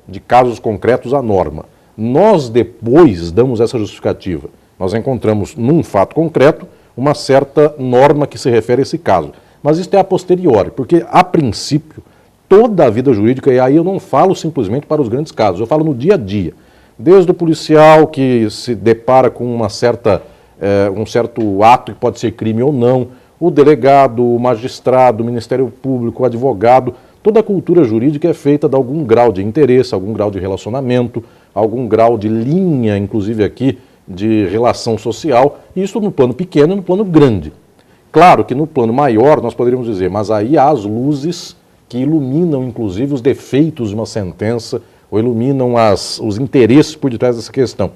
de casos concretos à norma. Nós depois damos essa justificativa. Nós encontramos num fato concreto uma certa norma que se refere a esse caso. Mas isso é a posteriori, porque a princípio toda a vida jurídica, e aí eu não falo simplesmente para os grandes casos, eu falo no dia a dia. Desde o policial que se depara com um certo ato que pode ser crime ou não, o delegado, o magistrado, o Ministério Público, o advogado, toda a cultura jurídica é feita de algum grau de interesse, algum grau de relacionamento, algum grau de linha, inclusive aqui, de relação social, e isso no plano pequeno e no plano grande. Claro que no plano maior nós poderíamos dizer, mas aí há as luzes que iluminam inclusive os defeitos de uma sentença, ou iluminam os interesses por detrás dessa questão.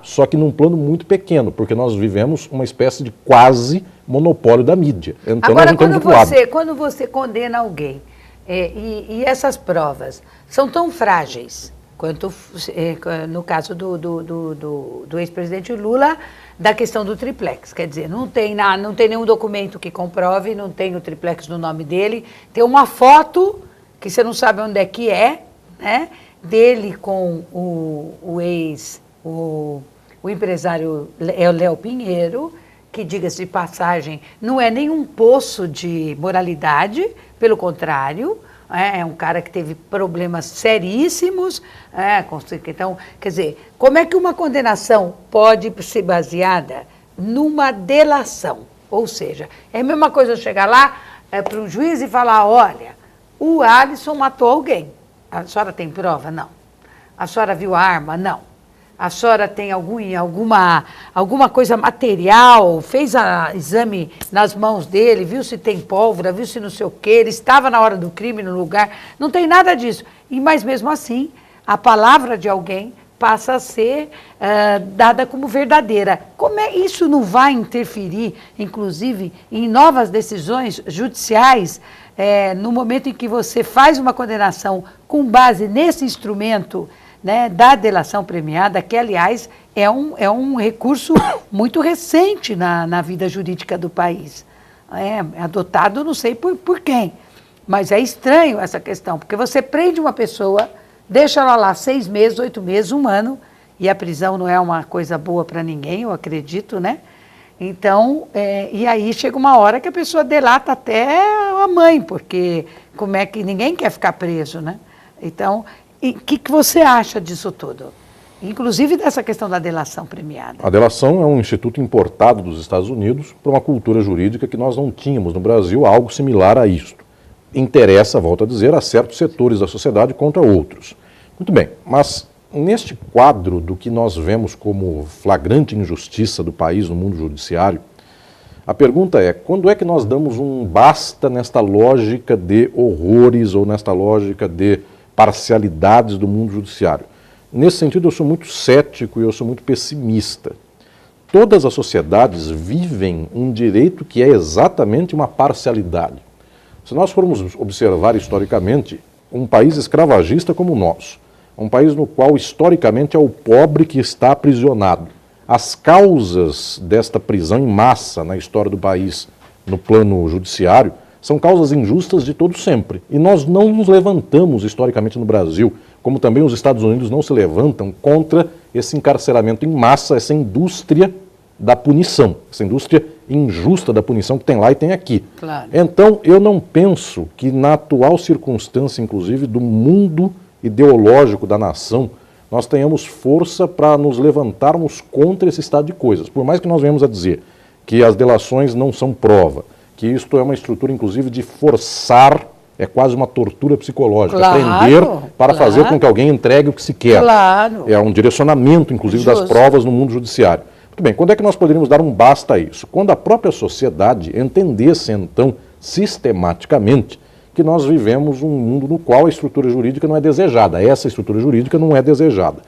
Só que num plano muito pequeno, porque nós vivemos uma espécie de quase monopólio da mídia. Então, agora, quando você condena alguém, e essas provas são tão frágeis, quanto no caso do ex-presidente Lula, da questão do triplex. Quer dizer, não tem nenhum documento que comprove, não tem o triplex no nome dele, tem uma foto que você não sabe onde é que é, né, dele com o empresário Léo Pinheiro, que, diga-se de passagem, não é nenhum poço de moralidade, pelo contrário, é um cara que teve problemas seríssimos. Então, quer dizer, como é que uma condenação pode ser baseada numa delação? Ou seja, é a mesma coisa eu chegar lá para um juiz e falar, olha, o Alisson matou alguém. A senhora tem prova? Não. A senhora viu a arma? Não. A senhora tem alguma coisa material, fez exame nas mãos dele, viu se tem pólvora, viu se não sei o quê, ele estava na hora do crime no lugar, não tem nada disso. Mas mesmo assim, a palavra de alguém passa a ser dada como verdadeira. Como isso não vai interferir, inclusive, em novas decisões judiciais, no momento em que você faz uma condenação com base nesse instrumento, né, da delação premiada, que, aliás, é um recurso muito recente na vida jurídica do país. Adotado, não sei por quem, mas é estranho essa questão, porque você prende uma pessoa, deixa ela lá 6 meses, 8 meses, 1 ano, e a prisão não é uma coisa boa para ninguém, eu acredito, né? Então, e aí chega uma hora que a pessoa delata até a mãe, porque como é que ninguém quer ficar preso, né? Então, e o que você acha disso tudo? Inclusive dessa questão da delação premiada. A delação é um instituto importado dos Estados Unidos para uma cultura jurídica que nós não tínhamos no Brasil, algo similar a isto. Interessa, volto a dizer, a certos setores da sociedade contra outros. Muito bem, mas neste quadro do que nós vemos como flagrante injustiça do país no mundo judiciário, a pergunta é, quando é que nós damos um basta nesta lógica de horrores ou nesta lógica de parcialidades do mundo judiciário? Nesse sentido, eu sou muito cético e eu sou muito pessimista. Todas as sociedades vivem um direito que é exatamente uma parcialidade. Se nós formos observar historicamente, um país escravagista como o nosso, um país no qual historicamente é o pobre que está aprisionado, as causas desta prisão em massa na história do país, no plano judiciário, são causas injustas de todo sempre. E nós não nos levantamos historicamente no Brasil, como também os Estados Unidos não se levantam contra esse encarceramento em massa, essa indústria da punição, essa indústria injusta da punição que tem lá e tem aqui. Claro. Então, eu não penso que na atual circunstância, inclusive, do mundo ideológico da nação, nós tenhamos força para nos levantarmos contra esse estado de coisas. Por mais que nós venhamos a dizer que as delações não são prova, que isto é uma estrutura, inclusive, de forçar, é quase uma tortura psicológica, prender para fazer com que alguém entregue o que se quer. Claro. É um direcionamento, inclusive, das provas no mundo judiciário. Muito bem, quando é que nós poderíamos dar um basta a isso? Quando a própria sociedade entendesse, então, sistematicamente, que nós vivemos um mundo no qual a estrutura jurídica não é desejada. Essa estrutura jurídica não é desejada.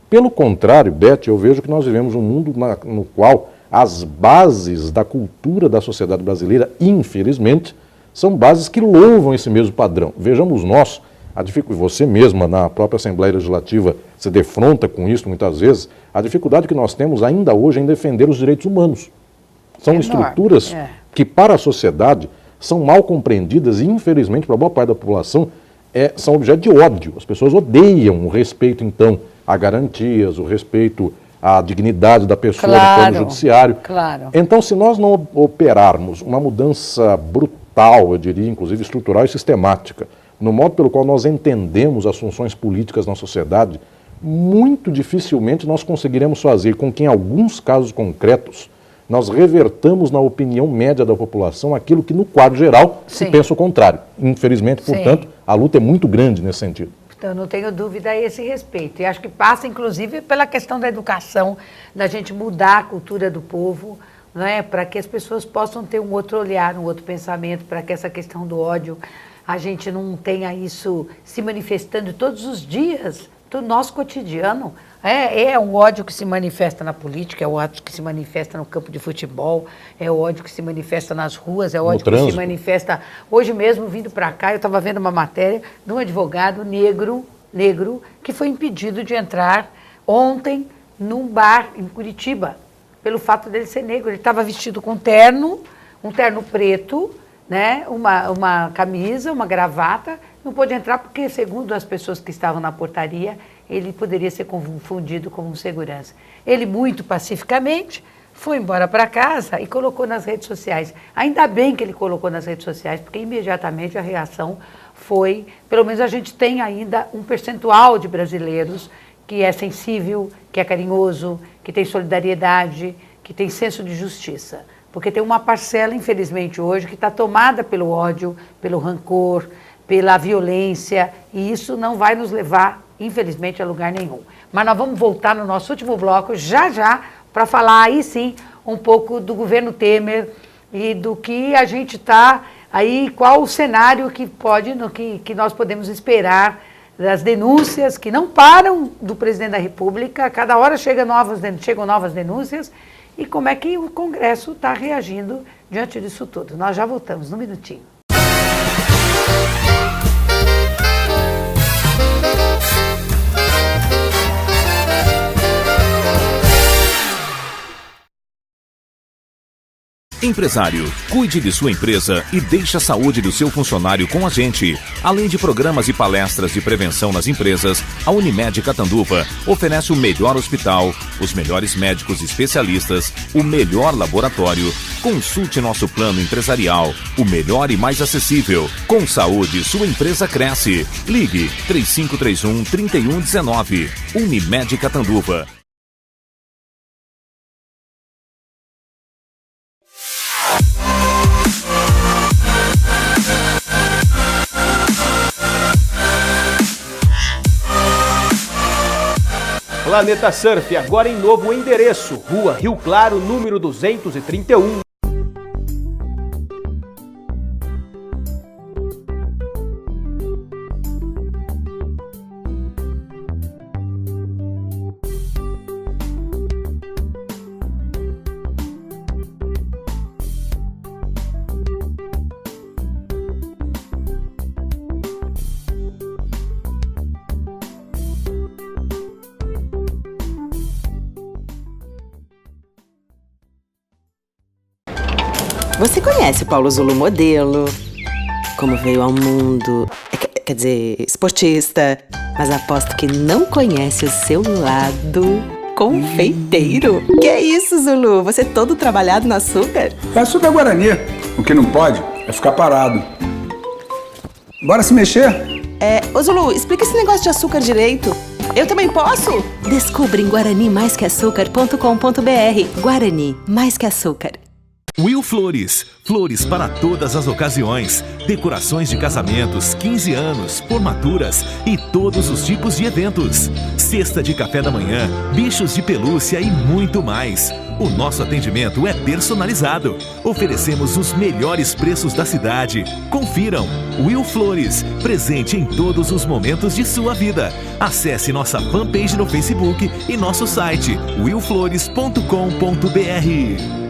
Pelo contrário, Beth, eu vejo que nós vivemos um mundo no qual as bases da cultura da sociedade brasileira, infelizmente, são bases que louvam esse mesmo padrão. Vejamos nós, você mesma na própria Assembleia Legislativa se defronta com isso muitas vezes, a dificuldade que nós temos ainda hoje em defender os direitos humanos. São estruturas que para a sociedade são mal compreendidas e infelizmente para boa parte da população são objeto de ódio. As pessoas odeiam o respeito então a garantias, o respeito à dignidade da pessoa no plano judiciário. Claro. Então, se nós não operarmos uma mudança brutal, eu diria, inclusive estrutural e sistemática, no modo pelo qual nós entendemos as funções políticas na sociedade, muito dificilmente nós conseguiremos fazer com que, em alguns casos concretos, nós revertamos na opinião média da população aquilo que, no quadro geral, se pensa o contrário. Infelizmente, portanto, a luta é muito grande nesse sentido. Então, não tenho dúvida a esse respeito. E acho que passa, inclusive, pela questão da educação, da gente mudar a cultura do povo, não é? Para que as pessoas possam ter um outro olhar, um outro pensamento, para que essa questão do ódio, a gente não tenha isso se manifestando todos os dias do nosso cotidiano. É um ódio que se manifesta na política, é o ódio que se manifesta no campo de futebol, é o ódio que se manifesta nas ruas, é o ódio que se manifesta... Hoje mesmo, vindo para cá, eu estava vendo uma matéria de um advogado negro que foi impedido de entrar ontem num bar em Curitiba, pelo fato dele ser negro. Ele estava vestido com um terno preto, né, uma camisa, uma gravata, não pôde entrar porque, segundo as pessoas que estavam na portaria, ele poderia ser confundido com um segurança. Ele, muito pacificamente, foi embora para casa e colocou nas redes sociais. Ainda bem que ele colocou nas redes sociais, porque imediatamente a reação foi... Pelo menos a gente tem ainda um percentual de brasileiros que é sensível, que é carinhoso, que tem solidariedade, que tem senso de justiça. Porque tem uma parcela, infelizmente, hoje, que está tomada pelo ódio, pelo rancor, pela violência, e isso não vai nos levar, infelizmente, a lugar nenhum. Mas nós vamos voltar no nosso último bloco, já, para falar aí sim um pouco do governo Temer e do que a gente está aí, qual o cenário que nós podemos esperar das denúncias que não param do presidente da República, cada hora chegam novas denúncias, e como é que o Congresso está reagindo diante disso tudo. Nós já voltamos, num minutinho. Empresário, cuide de sua empresa e deixe a saúde do seu funcionário com a gente. Além de programas e palestras de prevenção nas empresas, a Unimed Catanduva oferece o melhor hospital, os melhores médicos especialistas, o melhor laboratório. Consulte nosso plano empresarial, o melhor e mais acessível. Com saúde, sua empresa cresce. Ligue 3531-3119. Unimed Catanduva. Planeta Surf, agora em novo endereço, Rua Rio Claro, número 231. Você conhece o Paulo Zulu modelo, como veio ao mundo, quer dizer, esportista, mas aposto que não conhece o seu lado confeiteiro. Que é isso, Zulu? Você é todo trabalhado no açúcar? É açúcar Guarani. O que não pode é ficar parado. Bora se mexer? Ô Zulu, explica esse negócio de açúcar direito. Eu também posso? Descubra em guaranimaisqueaçúcar.com.br. Guarani, mais que açúcar. Will Flores, flores para todas as ocasiões, decorações de casamentos, 15 anos, formaturas e todos os tipos de eventos. Cesta de café da manhã, bichos de pelúcia e muito mais. O nosso atendimento é personalizado. Oferecemos os melhores preços da cidade. Confiram. Will Flores, presente em todos os momentos de sua vida. Acesse nossa fanpage no Facebook e nosso site willflores.com.br.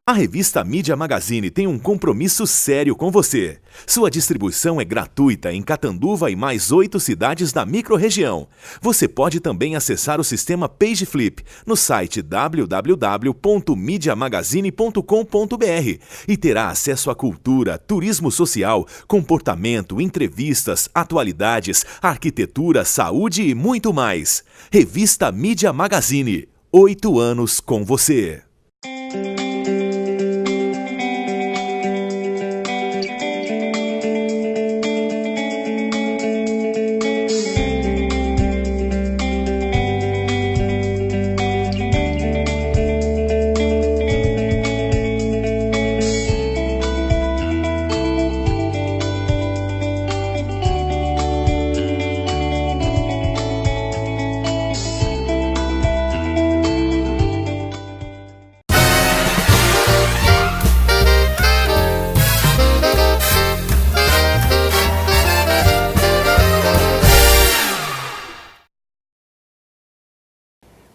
A revista Mídia Magazine tem um compromisso sério com você. Sua distribuição é gratuita em Catanduva e mais 8 cidades da microrregião. Você pode também acessar o sistema PageFlip no site www.mediamagazine.com.br e terá acesso à cultura, turismo social, comportamento, entrevistas, atualidades, arquitetura, saúde e muito mais. Revista Mídia Magazine. 8 anos com você.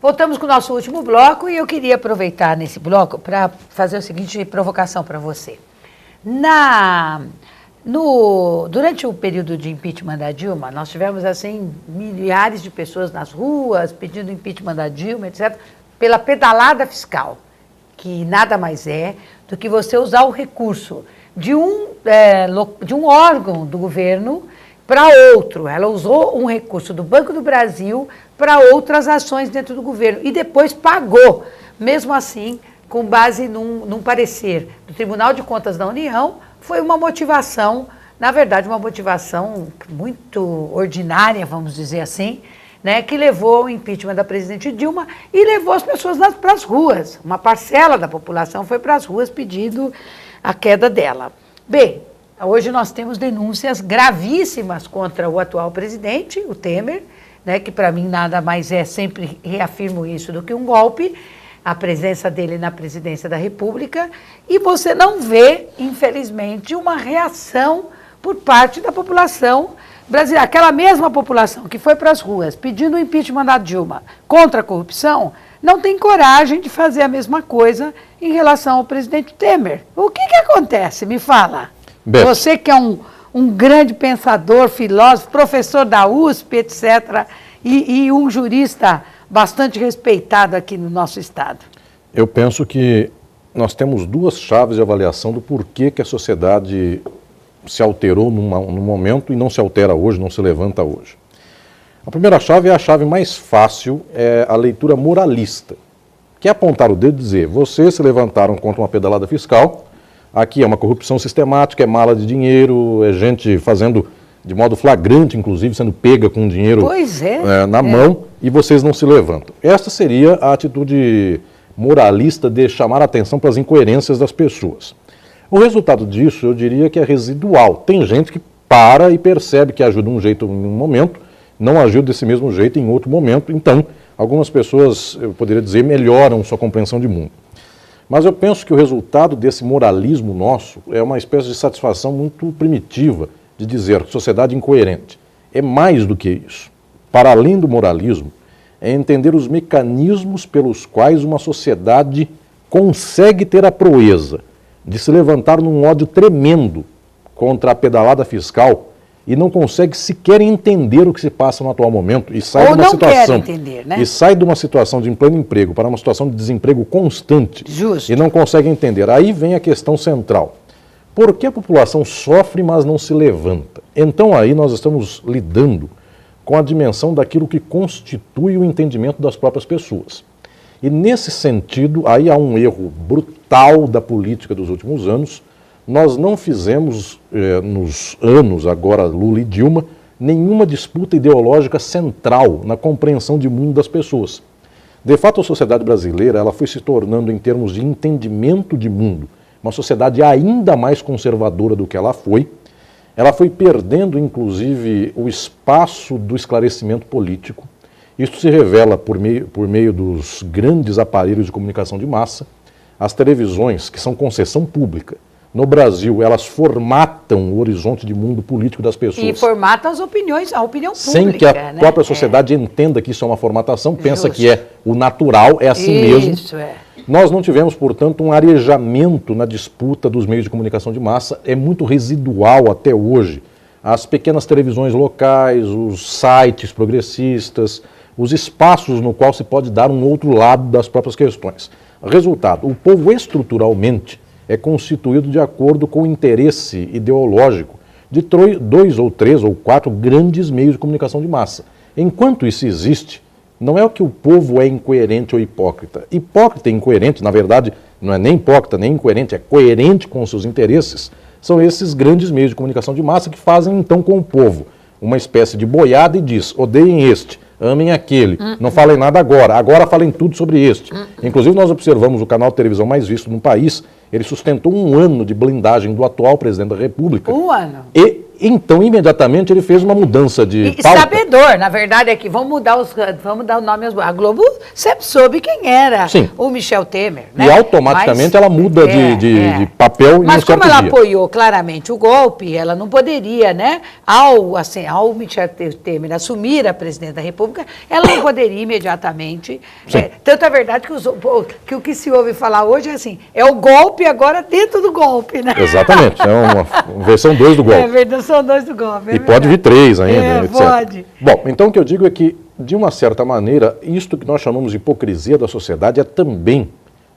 Voltamos com o nosso último bloco e eu queria aproveitar nesse bloco para fazer o seguinte provocação para você. Durante o período de impeachment da Dilma, nós tivemos assim milhares de pessoas nas ruas pedindo impeachment da Dilma, etc., pela pedalada fiscal, que nada mais é do que você usar o recurso de um órgão do governo para outro. Ela usou um recurso do Banco do Brasil para outras ações dentro do governo e depois pagou, mesmo assim, com base num parecer do Tribunal de Contas da União. Foi uma motivação, na verdade, uma motivação muito ordinária, vamos dizer assim, né, que levou ao impeachment da presidente Dilma e levou as pessoas para as ruas. Uma parcela da população foi para as ruas pedindo a queda dela. Bem, hoje nós temos denúncias gravíssimas contra o atual presidente, o Temer, né, que para mim nada mais é, sempre reafirmo isso, do que um golpe, a presença dele na presidência da República, e você não vê, infelizmente, uma reação por parte da população brasileira. Aquela mesma população que foi para as ruas pedindo o impeachment da Dilma contra a corrupção, não tem coragem de fazer a mesma coisa em relação ao presidente Temer. O que acontece? Me fala. Beto. Você que é um grande pensador, filósofo, professor da USP, etc., e um jurista bastante respeitado aqui no nosso estado. Eu penso que nós temos duas chaves de avaliação do porquê que a sociedade se alterou num momento e não se altera hoje, não se levanta hoje. A primeira chave é a chave mais fácil, é a leitura moralista, que é apontar o dedo e dizer: vocês se levantaram contra uma pedalada fiscal, aqui é uma corrupção sistemática, é mala de dinheiro, é gente fazendo de modo flagrante, inclusive, sendo pega com dinheiro na mão, e vocês não se levantam. Esta seria a atitude moralista de chamar a atenção para as incoerências das pessoas. O resultado disso, eu diria que é residual. Tem gente que para e percebe que agiu de um jeito em um momento, não agiu desse mesmo jeito em outro momento, então algumas pessoas, eu poderia dizer, melhoram sua compreensão de mundo. Mas eu penso que o resultado desse moralismo nosso é uma espécie de satisfação muito primitiva de dizer que sociedade incoerente. É mais do que isso. Para além do moralismo, é entender os mecanismos pelos quais uma sociedade consegue ter a proeza de se levantar num ódio tremendo contra a pedalada fiscal e não consegue sequer entender o que se passa no atual momento e sai de uma situação entender, né? E sai de uma situação de pleno emprego para uma situação de desemprego constante. Justo. E não consegue entender. Aí vem a questão central. Por que a população sofre, mas não se levanta? Então aí nós estamos lidando com a dimensão daquilo que constitui o entendimento das próprias pessoas. E nesse sentido, aí há um erro brutal da política dos últimos anos. Nós não fizemos, nos anos agora Lula e Dilma, nenhuma disputa ideológica central na compreensão de mundo das pessoas. De fato, a sociedade brasileira ela foi se tornando, em termos de entendimento de mundo, uma sociedade ainda mais conservadora do que ela foi. Ela foi perdendo, inclusive, o espaço do esclarecimento político. Isso se revela por meio dos grandes aparelhos de comunicação de massa. As televisões, que são concessão pública, no Brasil, elas formatam o horizonte de mundo político das pessoas. E formatam as opiniões, a opinião pública. Sem que a própria sociedade entenda que isso é uma formatação, pensa que é o natural, é assim mesmo. Isso, é. Nós não tivemos, portanto, um arejamento na disputa dos meios de comunicação de massa, é muito residual até hoje. As pequenas televisões locais, os sites progressistas, os espaços no qual se pode dar um outro lado das próprias questões. Resultado, o povo estruturalmente é constituído de acordo com o interesse ideológico de 2 ou 3 ou 4 grandes meios de comunicação de massa. Enquanto isso existe, não é o que o povo é incoerente ou hipócrita. Hipócrita e incoerente, na verdade, não é nem hipócrita nem incoerente, é coerente com os seus interesses. São esses grandes meios de comunicação de massa que fazem então com o povo uma espécie de boiada e diz, odeiem este, amem aquele, não falem nada agora falem tudo sobre este. Inclusive nós observamos o canal de televisão mais visto no país, ele sustentou 1 ano de blindagem do atual presidente da República. 1 ano. E então imediatamente ele fez uma mudança de pauta. Sabedor, na verdade é que vamos dar o nome aos... A Globo sempre soube quem era o Michel Temer. Né? E automaticamente ela muda de papel em um certo dia. Mas como ela apoiou claramente o golpe, ela não poderia, né? Ao Michel Temer assumir a presidência da República, ela não poderia imediatamente... tanto é verdade que o que se ouve falar hoje é assim, é o golpe agora dentro do golpe, né? Exatamente, é uma versão 2 do golpe. É verdade. São 2 do golpe. E pode vir 3 ainda, etc. Pode. Bom, então o que eu digo é que, de uma certa maneira, isto que nós chamamos de hipocrisia da sociedade é também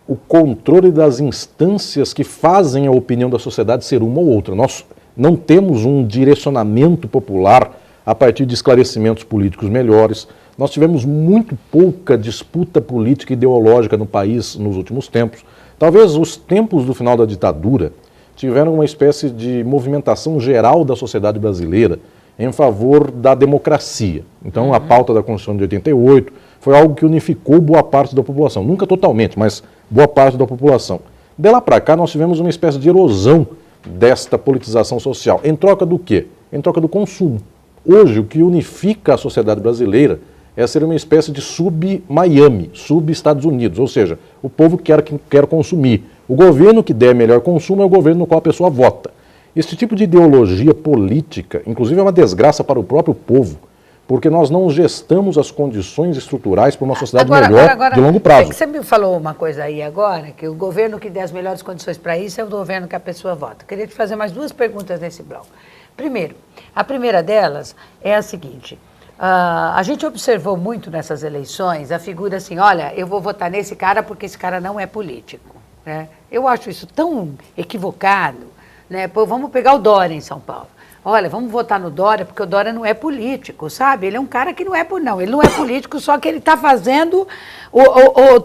o controle das instâncias que fazem a opinião da sociedade ser uma ou outra. Nós não temos um direcionamento popular a partir de esclarecimentos políticos melhores. Nós tivemos muito pouca disputa política e ideológica no país nos últimos tempos. Talvez os tempos do final da ditadura tiveram uma espécie de movimentação geral da sociedade brasileira em favor da democracia. Então, a pauta da Constituição de 88 foi algo que unificou boa parte da população. Nunca totalmente, mas boa parte da população. De lá para cá, nós tivemos uma espécie de erosão desta politização social. Em troca do quê? Em troca do consumo. Hoje, o que unifica a sociedade brasileira é ser uma espécie de sub-Miami, sub-Estados Unidos, ou seja, o povo quer consumir. O governo que der melhor consumo é o governo no qual a pessoa vota. Esse tipo de ideologia política, inclusive, é uma desgraça para o próprio povo, porque nós não gestamos as condições estruturais para uma sociedade melhor de longo prazo. Você me falou uma coisa aí agora, que o governo que der as melhores condições para isso é o governo que a pessoa vota. Queria te fazer mais 2 perguntas nesse bloco. Primeiro, a primeira delas é a seguinte... a gente observou muito nessas eleições a figura assim, olha, eu vou votar nesse cara porque esse cara não é político. Né? Eu acho isso tão equivocado. Né? Pô, vamos pegar o Dória em São Paulo. Olha, vamos votar no Dória porque o Dória não é político, sabe? Ele é um cara que não é político, só que ele está fazendo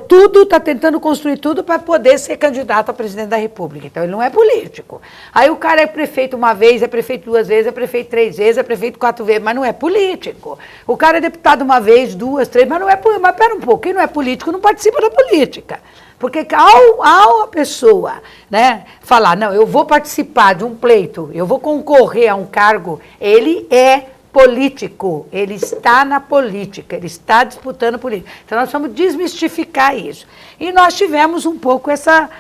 tudo, está tentando construir tudo para poder ser candidato a presidente da República. Então, ele não é político. Aí o cara é prefeito uma vez, é prefeito 2 vezes, é prefeito 3 vezes, é prefeito 4 vezes, mas não é político. O cara é deputado uma vez, 2, 3, mas não é político. Mas pera um pouco, quem não é político não participa da política. Porque ao a pessoa, né, falar, não, eu vou participar de um pleito, eu vou concorrer a um cargo, ele é político, ele está na política, ele está disputando política. Então nós vamos desmistificar isso. E nós tivemos um pouco essa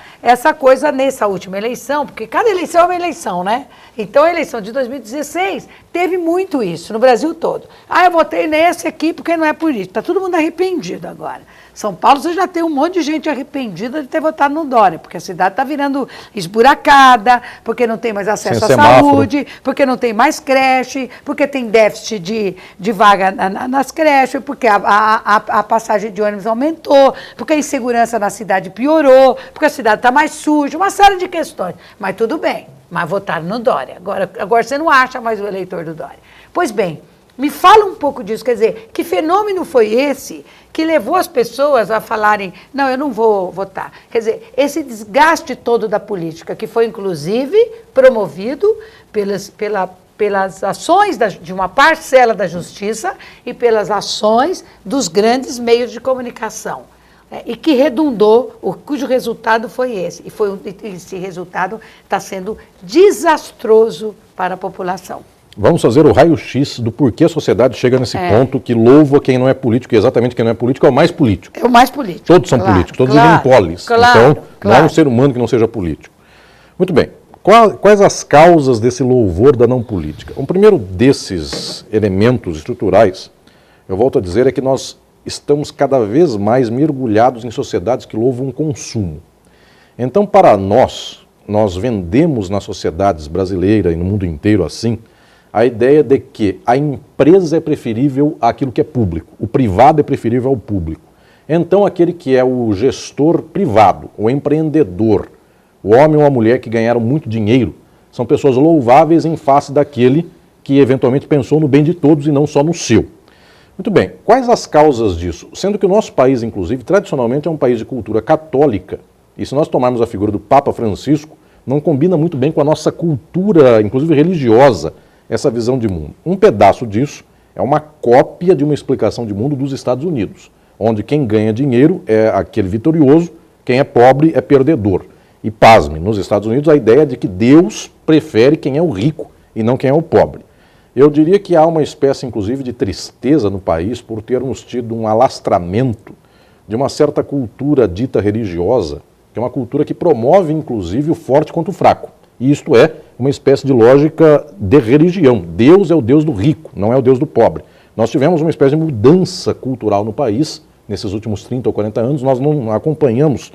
coisa nessa última eleição, porque cada eleição é uma eleição, né? Então a eleição de 2016 teve muito isso no Brasil todo. Eu votei nesse aqui porque não é político. Está todo mundo arrependido agora. São Paulo, você já tem um monte de gente arrependida de ter votado no Dória, porque a cidade está virando esburacada, porque não tem mais acesso à saúde, porque não tem mais creche, porque tem déficit de vaga nas creches, porque a passagem de ônibus aumentou, porque a insegurança na cidade piorou, porque a cidade está mais suja, uma série de questões. Mas tudo bem, mas votaram no Dória. Agora você não acha mais o eleitor do Dória. Pois bem, Me fala um pouco disso, quer dizer, que fenômeno foi esse que levou as pessoas a falarem, não, eu não vou votar. Quer dizer, esse desgaste todo da política, que foi inclusive promovido pelas ações de uma parcela da justiça e pelas ações dos grandes meios de comunicação. E que redundou, cujo resultado foi esse. E esse resultado está sendo desastroso para a população. Vamos fazer o raio-x do porquê a sociedade chega nesse ponto que louva quem não é político, e exatamente quem não é político é o mais político. É o mais político. Todos são políticos, todos vivem em polis. Então, não há um ser humano que não seja político. Muito bem. Quais as causas desse louvor da não política? O primeiro desses elementos estruturais, eu volto a dizer, é que nós estamos cada vez mais mergulhados em sociedades que louvam o consumo. Então, para nós vendemos nas sociedades brasileiras e no mundo inteiro assim, a ideia de que a empresa é preferível àquilo que é público, o privado é preferível ao público. Então, aquele que é o gestor privado, o empreendedor, o homem ou a mulher que ganharam muito dinheiro, são pessoas louváveis em face daquele que eventualmente pensou no bem de todos e não só no seu. Muito bem, quais as causas disso? Sendo que o nosso país, inclusive, tradicionalmente é um país de cultura católica, e se nós tomarmos a figura do Papa Francisco, não combina muito bem com a nossa cultura, inclusive religiosa, essa visão de mundo. Um pedaço disso é uma cópia de uma explicação de mundo dos Estados Unidos, onde quem ganha dinheiro é aquele vitorioso, quem é pobre é perdedor. E pasme, nos Estados Unidos a ideia é de que Deus prefere quem é o rico e não quem é o pobre. Eu diria que há uma espécie, inclusive, de tristeza no país por termos tido um alastramento de uma certa cultura dita religiosa, que é uma cultura que promove, inclusive, o forte contra o fraco. E isto é uma espécie de lógica de religião. Deus é o Deus do rico, não é o Deus do pobre. Nós tivemos uma espécie de mudança cultural no país, nesses últimos 30 ou 40 anos, nós não acompanhamos,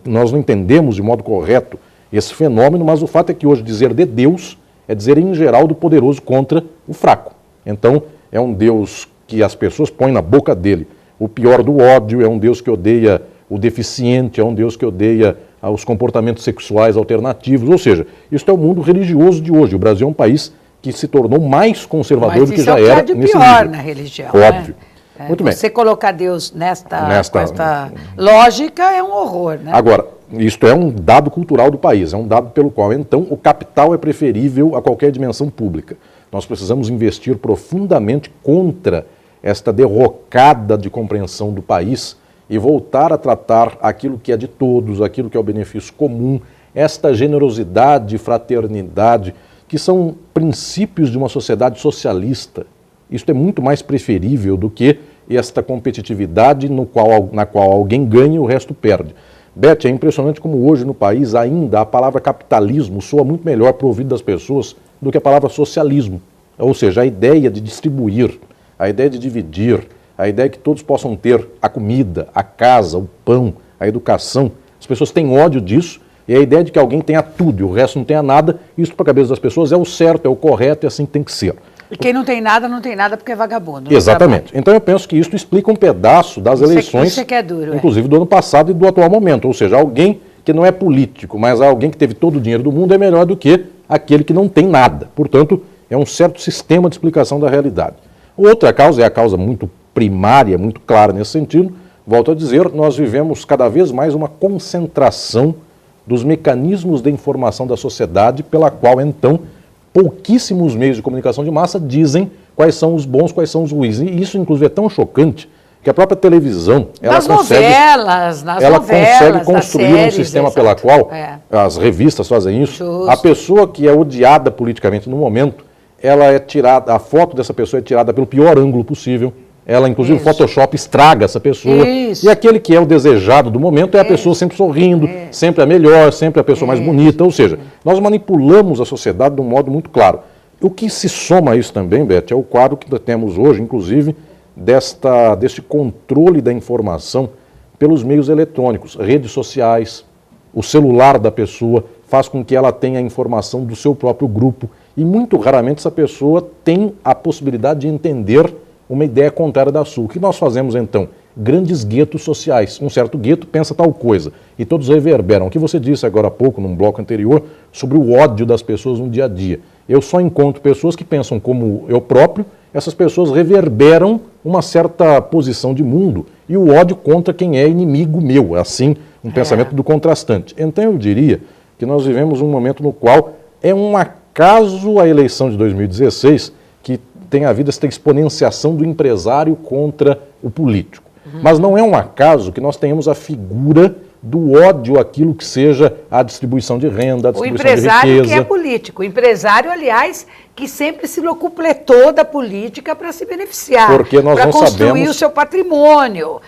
nós não entendemos de modo correto esse fenômeno, mas o fato é que hoje dizer de Deus é dizer em geral do poderoso contra o fraco. Então, é um Deus que as pessoas põem na boca dele o pior do ódio, é um Deus que odeia o deficiente, é um Deus que odeia os comportamentos sexuais alternativos, ou seja, isso é o mundo religioso de hoje. O Brasil é um país que se tornou mais conservador do que já era nesse nível. Mas isso é o pior na religião, óbvio. Né? Muito bem. Você colocar Deus nesta lógica é um horror, né? Agora, isto é um dado cultural do país, é um dado pelo qual, então, o capital é preferível a qualquer dimensão pública. Nós precisamos investir profundamente contra esta derrocada de compreensão do país e voltar a tratar aquilo que é de todos, aquilo que é o benefício comum, esta generosidade, fraternidade, que são princípios de uma sociedade socialista. Isso é muito mais preferível do que esta competitividade na qual alguém ganha e o resto perde. Beth, é impressionante como hoje no país ainda a palavra capitalismo soa muito melhor para o ouvido das pessoas do que a palavra socialismo. Ou seja, a ideia de distribuir, a ideia de dividir, a ideia que todos possam ter a comida, a casa, o pão, a educação. As pessoas têm ódio disso e a ideia de que alguém tenha tudo e o resto não tenha nada, isso para a cabeça das pessoas é o certo, é o correto, é assim que tem que ser. E quem não tem nada porque é vagabundo. Exatamente. Então eu penso que isso explica um pedaço das eleições, isso é que é duro, inclusive do ano passado e do atual momento. Ou seja, alguém que não é político, mas alguém que teve todo o dinheiro do mundo é melhor do que aquele que não tem nada. Portanto, é um certo sistema de explicação da realidade. Outra causa, é a causa muito primária, muito clara nesse sentido, volto a dizer, nós vivemos cada vez mais uma concentração dos mecanismos de informação da sociedade, pela qual, então, pouquíssimos meios de comunicação de massa dizem quais são os bons, quais são os ruins. E isso, inclusive, é tão chocante que a própria televisão, ela consegue construir um sistema pela qual, as revistas fazem isso, a pessoa que é odiada politicamente no momento, ela é tirada, a foto dessa pessoa é tirada pelo pior ângulo possível, ela, inclusive, o Photoshop estraga essa pessoa, e aquele que é o desejado do momento é a pessoa sempre sorrindo, sempre a melhor, sempre a pessoa mais bonita, ou seja, nós manipulamos a sociedade de um modo muito claro. O que se soma a isso também, Beth, é o quadro que temos hoje, inclusive, deste controle da informação pelos meios eletrônicos, redes sociais, o celular da pessoa faz com que ela tenha a informação do seu próprio grupo, e muito raramente essa pessoa tem a possibilidade de entender uma ideia contrária da sua. O que nós fazemos então? grandes guetos sociais. Um certo gueto pensa tal coisa e todos reverberam. O que você disse agora há pouco, num bloco anterior, sobre o ódio das pessoas no dia a dia. Eu só encontro pessoas que pensam como eu próprio, essas pessoas reverberam uma certa posição de mundo e o ódio contra quem é inimigo meu, assim, um pensamento do contrastante. Então eu diria que nós vivemos um momento no qual é um acaso a eleição de 2016 que tem havido esta exponenciação do empresário contra o político. Mas não é um acaso que nós tenhamos a figura do ódio àquilo que seja a distribuição de renda, a distribuição de riqueza. O empresário que é político. O empresário, aliás, que sempre se locupletou da política para se beneficiar, para construir o seu patrimônio.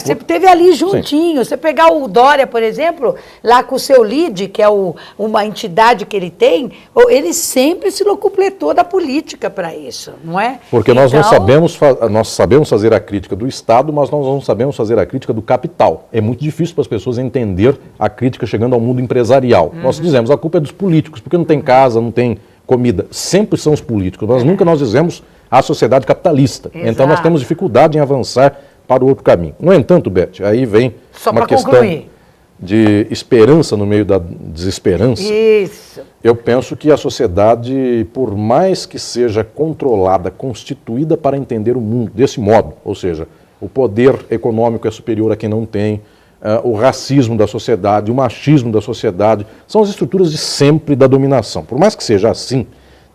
Sempre teve ali juntinho. Sim. Você pegar o Dória, por exemplo, lá com o seu LIDE, que é uma entidade que ele tem, ele sempre se locupletou da política para isso, não é? Porque nós não sabemos, nós sabemos fazer a crítica do Estado, mas nós não sabemos fazer a crítica do capital. É muito difícil para as pessoas entender a crítica chegando ao mundo empresarial. Nós dizemos, a culpa é dos políticos, porque não tem casa, não tem comida. Sempre são os políticos, mas nunca nós dizemos a sociedade capitalista. Exato. Então nós temos dificuldade em avançar para o outro caminho. No entanto, Beth, aí vem uma questão de esperança no meio da desesperança. Isso. Eu penso que a sociedade, por mais que seja controlada, constituída para entender o mundo desse modo, ou seja, o poder econômico é superior a quem não tem, o racismo da sociedade, o machismo da sociedade, são as estruturas de sempre da dominação. Por mais que seja assim,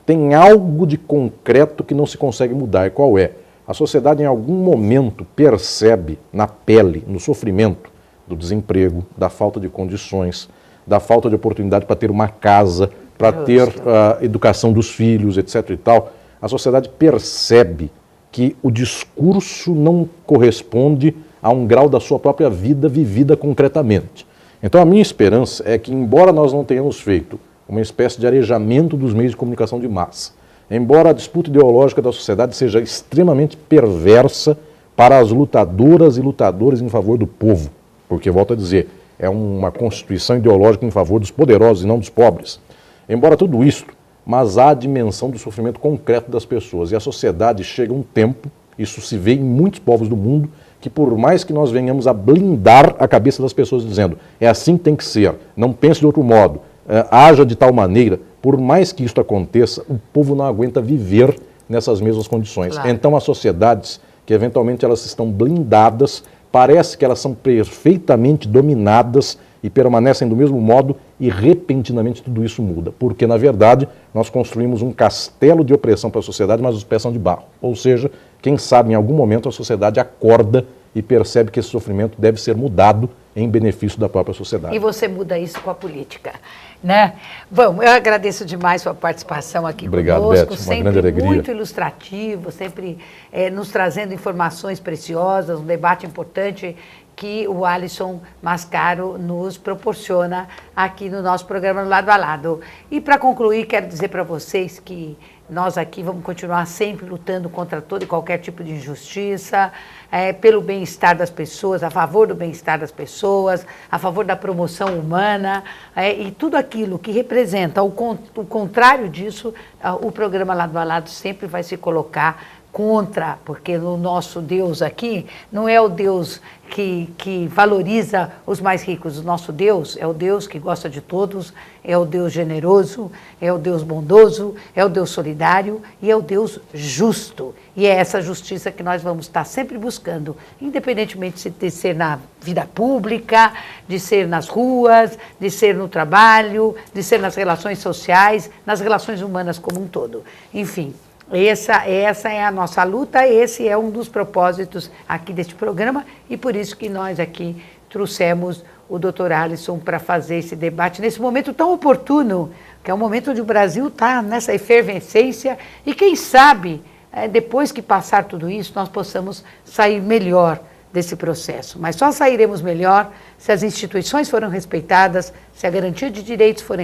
tem algo de concreto que não se consegue mudar. E qual é? A sociedade em algum momento percebe na pele, no sofrimento do desemprego, da falta de condições, da falta de oportunidade para ter uma casa, para ter a educação dos filhos, etc. e tal. A sociedade percebe que o discurso não corresponde a um grau da sua própria vida vivida concretamente. Então a minha esperança é que, embora nós não tenhamos feito uma espécie de arejamento dos meios de comunicação de massa, embora a disputa ideológica da sociedade seja extremamente perversa para as lutadoras e lutadores em favor do povo, porque, volto a dizer, é uma constituição ideológica em favor dos poderosos e não dos pobres. Embora tudo isso, mas há a dimensão do sofrimento concreto das pessoas, e a sociedade chega um tempo, isso se vê em muitos povos do mundo, que por mais que nós venhamos a blindar a cabeça das pessoas dizendo é assim que tem que ser, não pense de outro modo, haja de tal maneira, por mais que isso aconteça, o povo não aguenta viver nessas mesmas condições. Claro. Então as sociedades, que eventualmente elas estão blindadas, parece que elas são perfeitamente dominadas e permanecem do mesmo modo e repentinamente tudo isso muda. Porque, na verdade, nós construímos um castelo de opressão para a sociedade, mas os pés são de barro. Ou seja, quem sabe em algum momento a sociedade acorda e percebe que esse sofrimento deve ser mudado em benefício da própria sociedade. E você muda isso com a política, né? Bom, eu agradeço demais sua participação aqui conosco. Beth, uma grande alegria. Muito ilustrativo, sempre nos trazendo informações preciosas, um debate importante que o Alisson Mascaro nos proporciona aqui no nosso programa Lado a Lado. E para concluir, quero dizer para vocês que nós aqui vamos continuar sempre lutando contra todo e qualquer tipo de injustiça, pelo bem-estar das pessoas, a favor do bem-estar das pessoas, a favor da promoção humana, e tudo aquilo que representa o contrário disso, o programa Lado a Lado sempre vai se colocar contra, porque o nosso Deus aqui não é o Deus que valoriza os mais ricos. O nosso Deus é o Deus que gosta de todos, é o Deus generoso, é o Deus bondoso, é o Deus solidário e é o Deus justo. E é essa justiça que nós vamos estar sempre buscando, independentemente de ser na vida pública, de ser nas ruas, de ser no trabalho, de ser nas relações sociais, nas relações humanas como um todo. Enfim, essa é a nossa luta, esse é um dos propósitos aqui deste programa e por isso que nós aqui trouxemos o Dr. Alisson para fazer esse debate nesse momento tão oportuno, que é um momento onde o Brasil está nessa efervescência e quem sabe, depois que passar tudo isso, nós possamos sair melhor desse processo. Mas só sairemos melhor se as instituições forem respeitadas, se a garantia de direitos for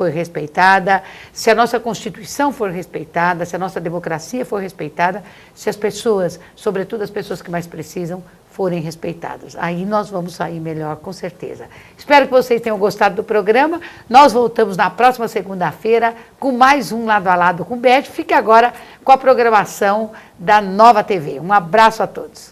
respeitada, se a nossa Constituição for respeitada, se a nossa democracia for respeitada, se as pessoas, sobretudo as pessoas que mais precisam, forem respeitadas. Aí nós vamos sair melhor, com certeza. Espero que vocês tenham gostado do programa. Nós voltamos na próxima segunda-feira com mais um Lado a Lado com Beth. Fique agora com a programação da Nova TV. Um abraço a todos.